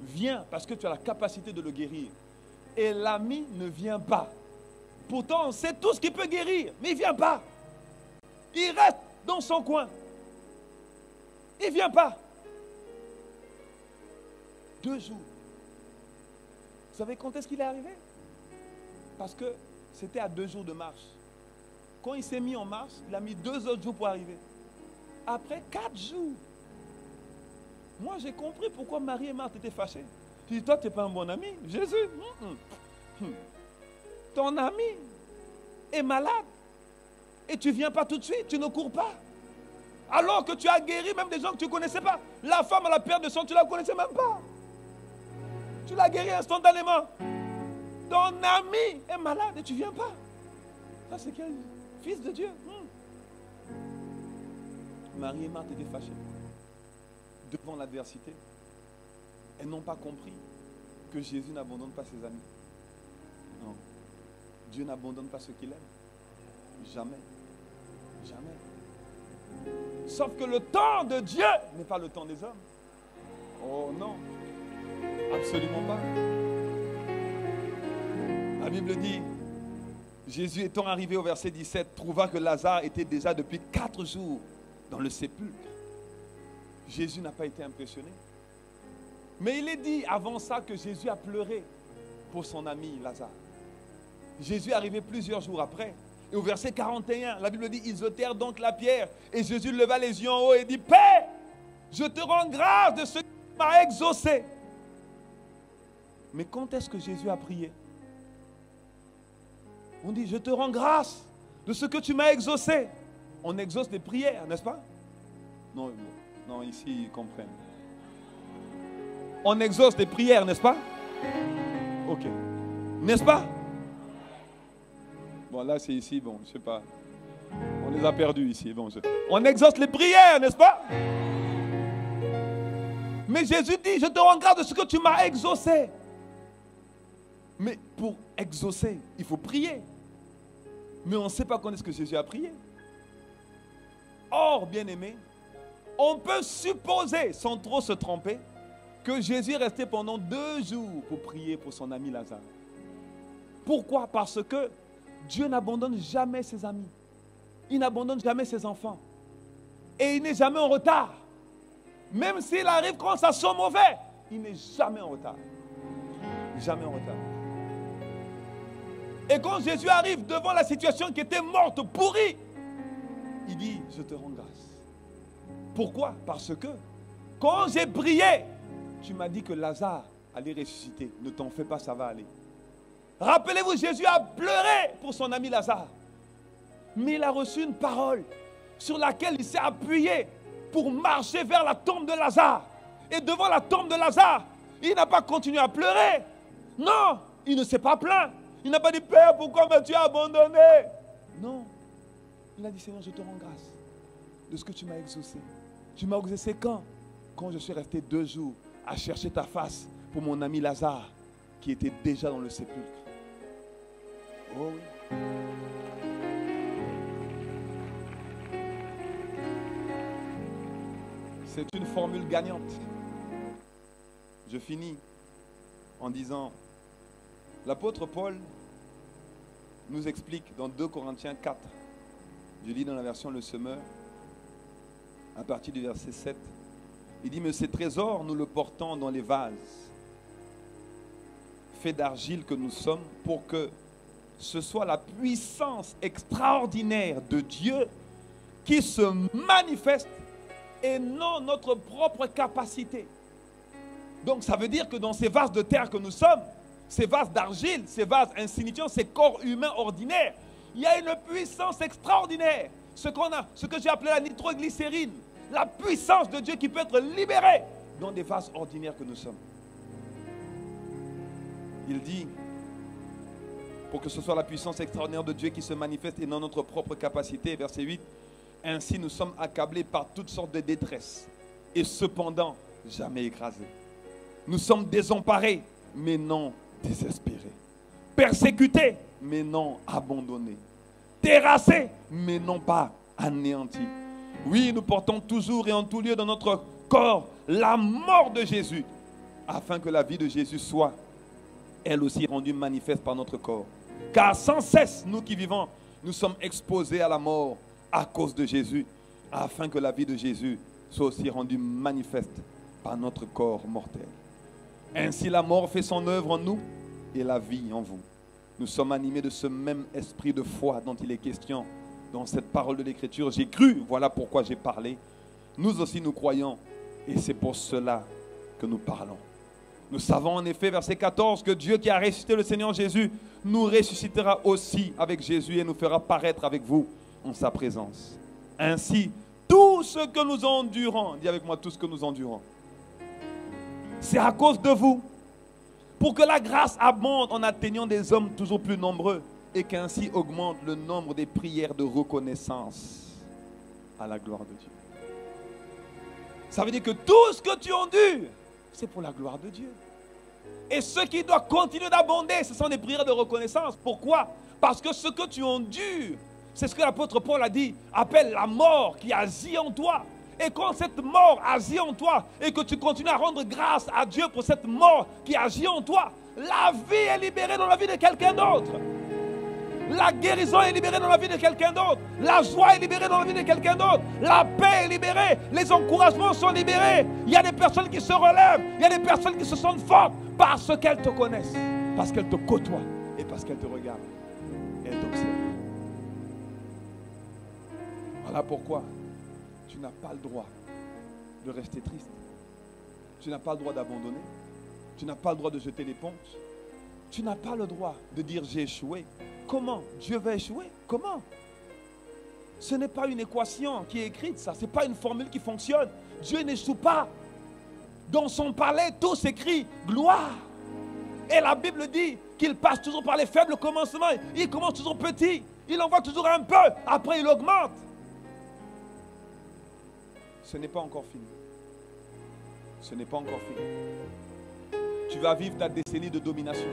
S3: Viens, parce que tu as la capacité de le guérir. Et l'ami ne vient pas. Pourtant, on sait tout ce qui peut guérir, mais il ne vient pas. Il reste dans son coin. Il ne vient pas. 2 jours. Vous savez quand est-ce qu'il est arrivé? Parce que c'était à 2 jours de marche. Quand il s'est mis en marche, il a mis 2 autres jours pour arriver. Après 4 jours. Moi, j'ai compris pourquoi Marie et Marthe étaient fâchées. Je dis, toi, tu n'es pas un bon ami. Jésus, ton ami est malade. Et tu ne viens pas tout de suite, tu ne cours pas. Alors que tu as guéri même des gens que tu ne connaissais pas. La femme à la perte de sang, tu ne la connaissais même pas. Tu l'as guéri instantanément. Ton ami est malade et tu ne viens pas. Ça, c'est quel Fils de Dieu? Marie et Marthe étaient fâchées devant l'adversité. Elles n'ont pas compris que Jésus n'abandonne pas ses amis. Non. Dieu n'abandonne pas ceux qu'il aime. Jamais. Jamais. Sauf que le temps de Dieu n'est pas le temps des hommes. Oh non. Absolument pas. La Bible dit, Jésus étant arrivé au verset 17, trouva que Lazare était déjà depuis 4 jours dans le sépulcre. Jésus n'a pas été impressionné. Mais il est dit avant ça que Jésus a pleuré pour son ami Lazare. Jésus est arrivé plusieurs jours après. Et au verset 41, la Bible dit, ils ôtèrent donc la pierre. Et Jésus leva les yeux en haut et dit, Père, je te rends grâce de ce que tu m'as exaucé. Mais quand est-ce que Jésus a prié? On dit, je te rends grâce de ce que tu m'as exaucé. On exauce les prières, n'est-ce pas? Non, non, ici, ils comprennent. On exauce les prières, n'est-ce pas? Ok. N'est-ce pas? Bon, là, c'est ici, bon, je ne sais pas. On les a perdus ici. Bon, on exauce les prières, n'est-ce pas? Mais Jésus dit, je te rends grâce de ce que tu m'as exaucé. Mais pour exaucer, il faut prier. Mais on ne sait pas quand est-ce que Jésus a prié. Or, bien-aimé, on peut supposer, sans trop se tromper, que Jésus est resté pendant 2 jours pour prier pour son ami Lazare. Pourquoi? Parce que Dieu n'abandonne jamais ses amis. Il n'abandonne jamais ses enfants. Et il n'est jamais en retard. Même s'il arrive quand ça sent mauvais, il n'est jamais en retard. Jamais en retard. Et quand Jésus arrive devant la situation qui était morte, pourrie, il dit, je te rends grâce. Pourquoi? Parce que quand j'ai prié, tu m'as dit que Lazare allait ressusciter. Ne t'en fais pas, ça va aller. Rappelez-vous, Jésus a pleuré pour son ami Lazare. Mais il a reçu une parole sur laquelle il s'est appuyé pour marcher vers la tombe de Lazare. Et devant la tombe de Lazare, il n'a pas continué à pleurer. Non, il ne s'est pas plaint. Il n'a pas dit, Père, pourquoi m'as-tu abandonné? Non. Il a dit, Seigneur, je te rends grâce de ce que tu m'as exaucé. Tu m'as exaucé quand? Quand je suis resté 2 jours à chercher ta face pour mon ami Lazare qui était déjà dans le sépulcre. Oh oui. C'est une formule gagnante. Je finis en disant, l'apôtre Paul nous explique dans 2 Corinthiens 4, je lis dans la version Le Semeur, à partir du verset 7, il dit, mais ces trésors, nous le portons dans les vases, faits d'argile que nous sommes, pour que ce soit la puissance extraordinaire de Dieu qui se manifeste et non notre propre capacité. Donc ça veut dire que dans ces vases de terre que nous sommes, ces vases d'argile, ces vases insignifiants, ces corps humains ordinaires, il y a une puissance extraordinaire. Ce que j'ai appelé la nitroglycérine, la puissance de Dieu qui peut être libérée dans des vases ordinaires que nous sommes. Il dit, pour que ce soit la puissance extraordinaire de Dieu qui se manifeste et non notre propre capacité, verset 8, ainsi nous sommes accablés par toutes sortes de détresse et cependant jamais écrasés. Nous sommes désemparés, mais non désespérés. Persécutés, mais non abandonnés. Terrassés, mais non pas anéantis. Oui, nous portons toujours et en tout lieu dans notre corps la mort de Jésus, afin que la vie de Jésus soit, elle aussi, rendue manifeste par notre corps. Car sans cesse, nous qui vivons, nous sommes exposés à la mort à cause de Jésus, afin que la vie de Jésus soit aussi rendue manifeste par notre corps mortel. Ainsi la mort fait son œuvre en nous et la vie en vous. Nous sommes animés de ce même esprit de foi dont il est question dans cette parole de l'Écriture. J'ai cru, voilà pourquoi j'ai parlé. Nous aussi nous croyons et c'est pour cela que nous parlons. Nous savons en effet, verset 14, que Dieu qui a ressuscité le Seigneur Jésus nous ressuscitera aussi avec Jésus et nous fera paraître avec vous en sa présence. Ainsi, tout ce que nous endurons, dis avec moi, tout ce que nous endurons, c'est à cause de vous, pour que la grâce abonde en atteignant des hommes toujours plus nombreux et qu'ainsi augmente le nombre des prières de reconnaissance à la gloire de Dieu. Ça veut dire que tout ce que tu endures, c'est pour la gloire de Dieu. Et ce qui doit continuer d'abonder, ce sont des prières de reconnaissance. Pourquoi? Parce que ce que tu endures, c'est ce que l'apôtre Paul a dit, appelle la mort qui agit en toi. Et quand cette mort agit en toi et que tu continues à rendre grâce à Dieu pour cette mort qui agit en toi, La vie est libérée dans la vie de quelqu'un d'autre. La guérison est libérée dans la vie de quelqu'un d'autre. La joie est libérée dans la vie de quelqu'un d'autre. La paix est libérée. Les encouragements sont libérés. Il y a des personnes qui se relèvent. Il y a des personnes qui se sentent fortes parce qu'elles te connaissent, parce qu'elles te côtoient et parce qu'elles te regardent et elles t'observent. Voilà pourquoi tu n'as pas le droit de rester triste. Tu n'as pas le droit d'abandonner. Tu n'as pas le droit de jeter l'éponge. Tu n'as pas le droit de dire j'ai échoué. Comment Dieu va échouer? Comment? Ce n'est pas une équation qui est écrite, ça. Ce n'est pas une formule qui fonctionne. Dieu n'échoue pas. Dans son palais, tout s'écrit gloire. Et la Bible dit qu'il passe toujours par les faibles commencements. Il commence toujours petit. Il envoie toujours un peu. Après, il augmente. Ce n'est pas encore fini. Ce n'est pas encore fini. Tu vas vivre ta décennie de domination.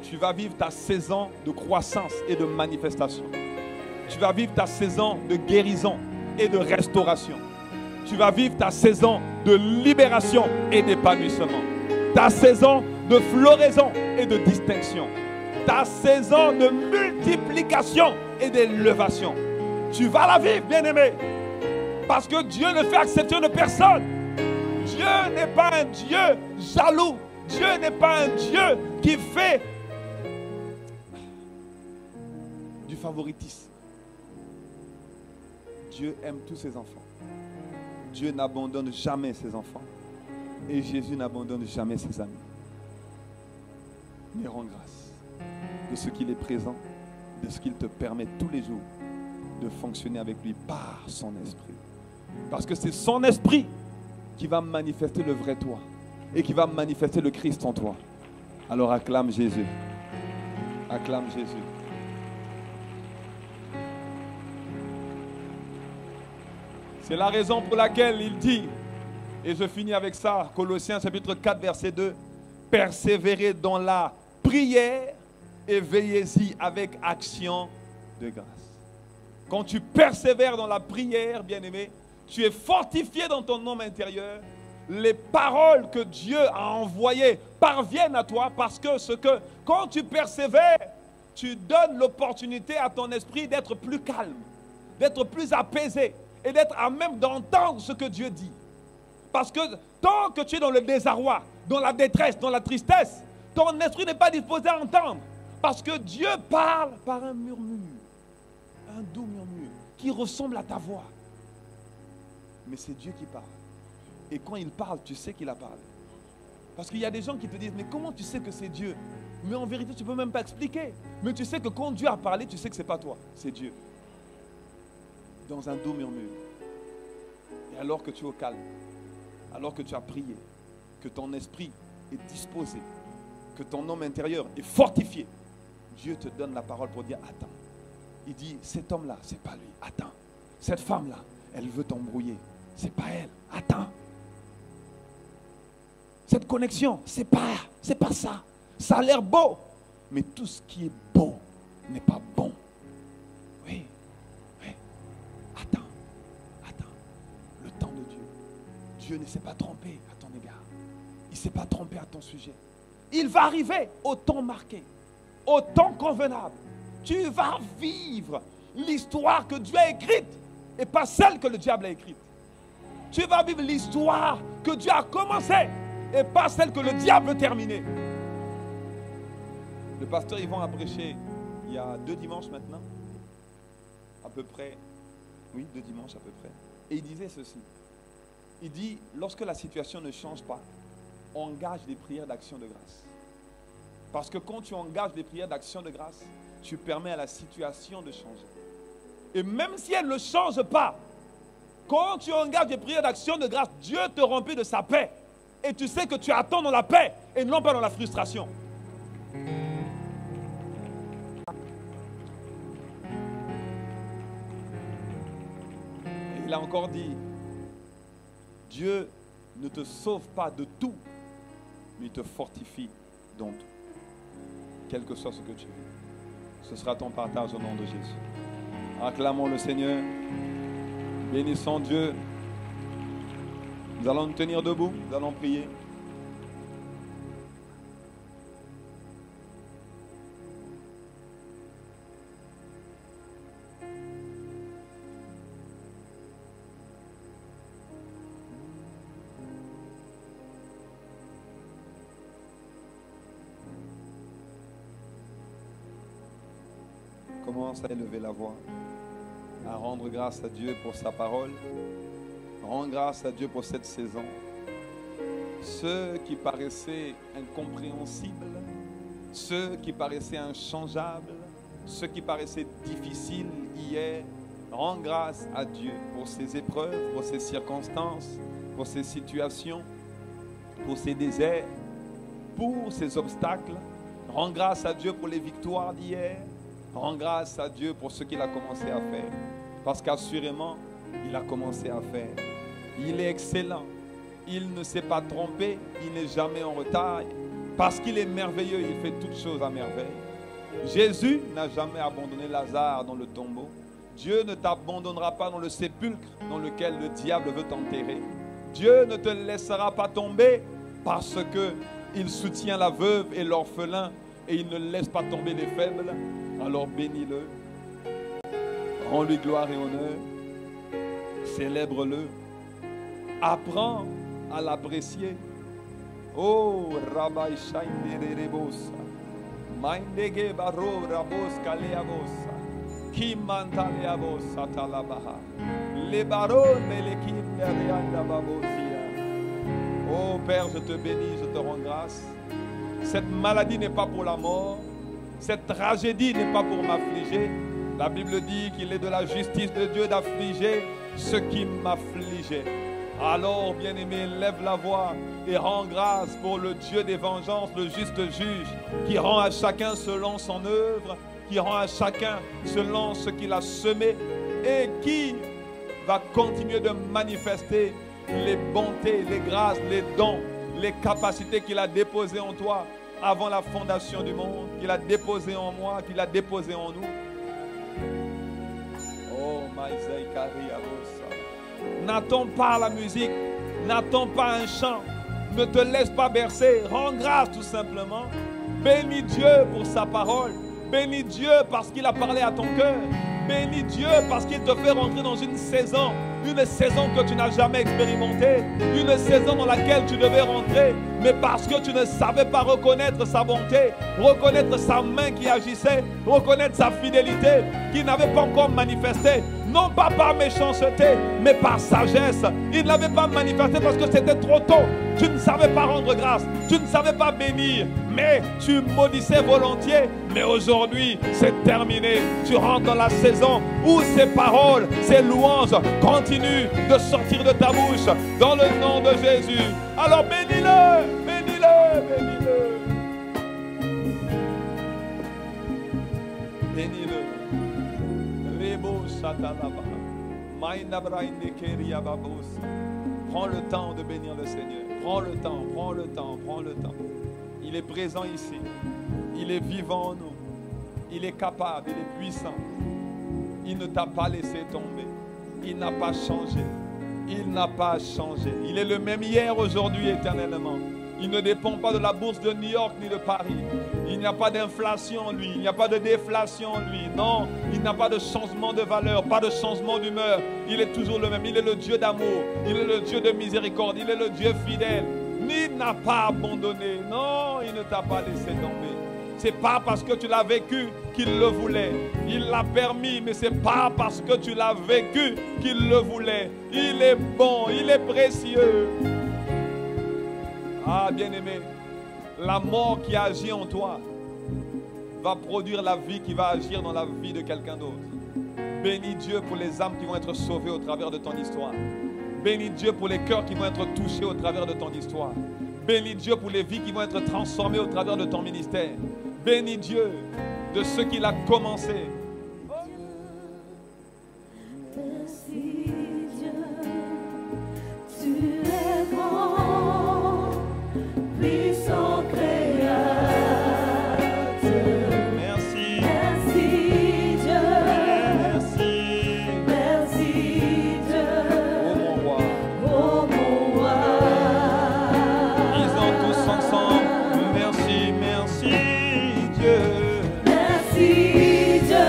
S3: Tu vas vivre ta saison de croissance et de manifestation. Tu vas vivre ta saison de guérison et de restauration. Tu vas vivre ta saison de libération et d'épanouissement. Ta saison de floraison et de distinction. Ta saison de multiplication et d'élévation. Tu vas la vivre, bien-aimé. Parce que Dieu ne fait exception de personne. Dieu n'est pas un Dieu jaloux. Dieu n'est pas un Dieu qui fait du favoritisme. Dieu aime tous ses enfants. Dieu n'abandonne jamais ses enfants. Et Jésus n'abandonne jamais ses amis. Mais rends grâce de ce qu'il est présent, de ce qu'il te permet tous les jours de fonctionner avec lui par son esprit. Parce que c'est son esprit qui va manifester le vrai toi et qui va manifester le Christ en toi. Alors acclame Jésus. Acclame Jésus. C'est la raison pour laquelle il dit, et je finis avec ça, Colossiens chapitre 4 verset 2, persévérez dans la prière et veillez-y avec action de grâce. Quand tu persévères dans la prière, bien-aimé, tu es fortifié dans ton homme intérieur. Les paroles que Dieu a envoyées parviennent à toi parce que quand tu persévères, tu donnes l'opportunité à ton esprit d'être plus calme, d'être plus apaisé et d'être à même d'entendre ce que Dieu dit. Parce que tant que tu es dans le désarroi, dans la détresse, dans la tristesse, ton esprit n'est pas disposé à entendre. Parce que Dieu parle par un murmure, un doux murmure qui ressemble à ta voix. Mais c'est Dieu qui parle. Et quand il parle, tu sais qu'il a parlé. Parce qu'il y a des gens qui te disent, mais comment tu sais que c'est Dieu? Mais en vérité, tu ne peux même pas expliquer. Mais tu sais que quand Dieu a parlé, tu sais que ce n'est pas toi, c'est Dieu. Dans un doux murmure. Et alors que tu es au calme, alors que tu as prié, que ton esprit est disposé, que ton homme intérieur est fortifié, Dieu te donne la parole pour dire, attends. Il dit, cet homme-là, c'est pas lui. Attends. Cette femme-là, elle veut t'embrouiller. C'est pas elle. Attends. Cette connexion, c'est pas ça. Ça a l'air beau. Mais tout ce qui est beau n'est pas bon. Oui. Attends. Le temps de Dieu. Dieu ne s'est pas trompé à ton égard. Il ne s'est pas trompé à ton sujet. Il va arriver au temps marqué, au temps convenable. Tu vas vivre l'histoire que Dieu a écrite et pas celle que le diable a écrite. Tu vas vivre l'histoire que Dieu a commencée et pas celle que le diable veut terminer. Le pasteur Yvon a prêché il y a 2 dimanches maintenant, à peu près, oui, 2 dimanches à peu près, et il disait ceci. Il dit, lorsque la situation ne change pas, engage des prières d'action de grâce. Parce que quand tu engages des prières d'action de grâce, tu permets à la situation de changer. Et même si elle ne change pas, quand tu engages des prières d'action de grâce, Dieu te remplit de sa paix. Et tu sais que tu attends dans la paix et non pas dans la frustration. Et il a encore dit, Dieu ne te sauve pas de tout, mais il te fortifie dans tout. Quel que soit ce que tu veux. Ce sera ton partage au nom de Jésus. Acclamons le Seigneur. Bénissons Dieu. Nous allons nous tenir debout. Nous allons prier. commence à élever la voix, à rendre grâce à Dieu pour sa parole. Rends grâce à Dieu pour cette saison. Ceux qui paraissaient incompréhensibles, ceux qui paraissaient inchangeables, ceux qui paraissaient difficiles hier, rends grâce à Dieu pour ces épreuves, pour ces circonstances, pour ces situations, pour ces déserts, pour ces obstacles. Rends grâce à Dieu pour les victoires d'hier. Rends grâce à Dieu pour ce qu'il a commencé à faire. Parce qu'assurément, il a commencé à faire. Il est excellent. Il ne s'est pas trompé. Il n'est jamais en retard. Parce qu'il est merveilleux, il fait toutes choses à merveille. Jésus n'a jamais abandonné Lazare dans le tombeau. Dieu ne t'abandonnera pas dans le sépulcre dans lequel le diable veut t'enterrer. Dieu ne te laissera pas tomber parce qu'il soutient la veuve et l'orphelin et il ne laisse pas tomber les faibles. Alors bénis-le. Rends-lui gloire et honneur. Célèbre-le. Apprends à l'apprécier. Oh, Rabbi Shainderebosa. Mindege baro rabos kaleabosa. Kimantaleabosa talabaha. Les barons et l'équipe derrière babosia. Oh Père, je te bénis, je te rends grâce. Cette maladie n'est pas pour la mort. Cette tragédie n'est pas pour m'affliger. La Bible dit qu'il est de la justice de Dieu d'affliger ce qui m'affligeait. Alors, bien-aimé, lève la voix et rends grâce pour le Dieu des vengeances, le juste juge, qui rend à chacun selon son œuvre, qui rend à chacun selon ce qu'il a semé et qui va continuer de manifester les bontés, les grâces, les dons, les capacités qu'il a déposées en toi avant la fondation du monde, qu'il a déposées en moi, qu'il a déposées en nous. Oh, Maïsaï Kariabosa. N'attends pas la musique, n'attends pas un chant, ne te laisse pas bercer, rends grâce tout simplement. Bénis Dieu pour sa parole, bénis Dieu parce qu'il a parlé à ton cœur, bénis Dieu parce qu'il te fait rentrer dans une saison que tu n'as jamais expérimentée, une saison dans laquelle tu devais rentrer, mais parce que tu ne savais pas reconnaître sa bonté, reconnaître sa main qui agissait, reconnaître sa fidélité qui n'avait pas encore manifesté. Non pas par méchanceté, mais par sagesse. Il ne l'avait pas manifesté parce que c'était trop tôt. Tu ne savais pas rendre grâce, tu ne savais pas bénir, mais tu maudissais volontiers. Mais aujourd'hui, c'est terminé. Tu rentres dans la saison où ces paroles, ces louanges continuent de sortir de ta bouche dans le nom de Jésus. Alors bénis-le, bénis-le, bénis-le. Bénis-le. Prends le temps de bénir le Seigneur. Prends le temps, prends le temps, prends le temps. Il est présent ici. Il est vivant en nous. Il est capable, il est puissant. Il ne t'a pas laissé tomber. Il n'a pas changé. Il n'a pas changé. Il est le même hier, aujourd'hui, éternellement. Il ne dépend pas de la bourse de New York ni de Paris. Il n'y a pas d'inflation en lui, il n'y a pas de déflation en lui. Non, il n'a pas de changement de valeur, pas de changement d'humeur. Il est toujours le même. Il est le Dieu d'amour, il est le Dieu de miséricorde, il est le Dieu fidèle. Il n'a pas abandonné. Non, il ne t'a pas laissé tomber. Ce n'est pas parce que tu l'as vécu qu'il le voulait. Il l'a permis, mais ce n'est pas parce que tu l'as vécu qu'il le voulait. Il est bon, il est précieux. Ah, bien-aimé, la mort qui agit en toi va produire la vie qui va agir dans la vie de quelqu'un d'autre. Bénis Dieu pour les âmes qui vont être sauvées au travers de ton histoire. Bénis Dieu pour les cœurs qui vont être touchés au travers de ton histoire. Bénis Dieu pour les vies qui vont être transformées au travers de ton ministère. Bénis Dieu de ce qu'il a commencé.
S2: Merci Dieu, tu es grand, puissant créateur.
S3: Merci.
S2: Merci Dieu,
S3: Merci.
S2: merci Dieu,
S3: Oh mon roi.
S2: oh mon roi.
S3: Disons tous ensemble. Merci, merci Dieu.
S2: Merci Dieu,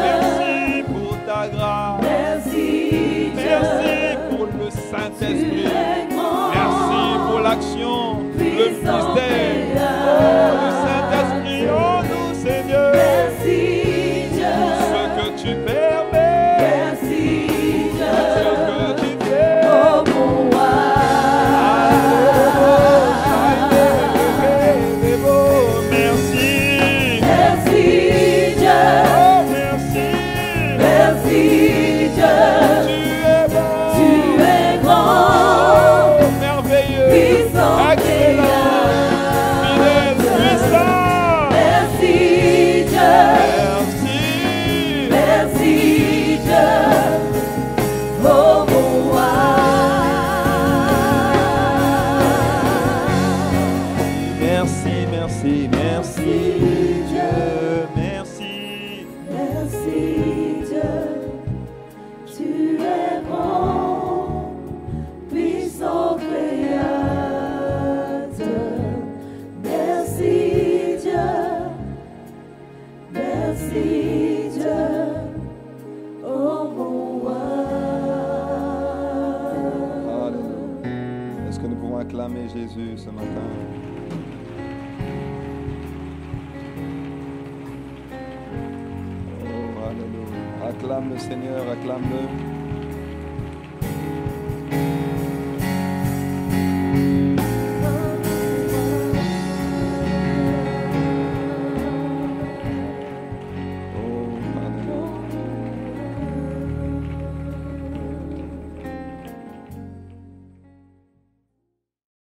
S3: acclamer Jésus ce matin. Oh, alléluia. Acclame le Seigneur, acclame-le.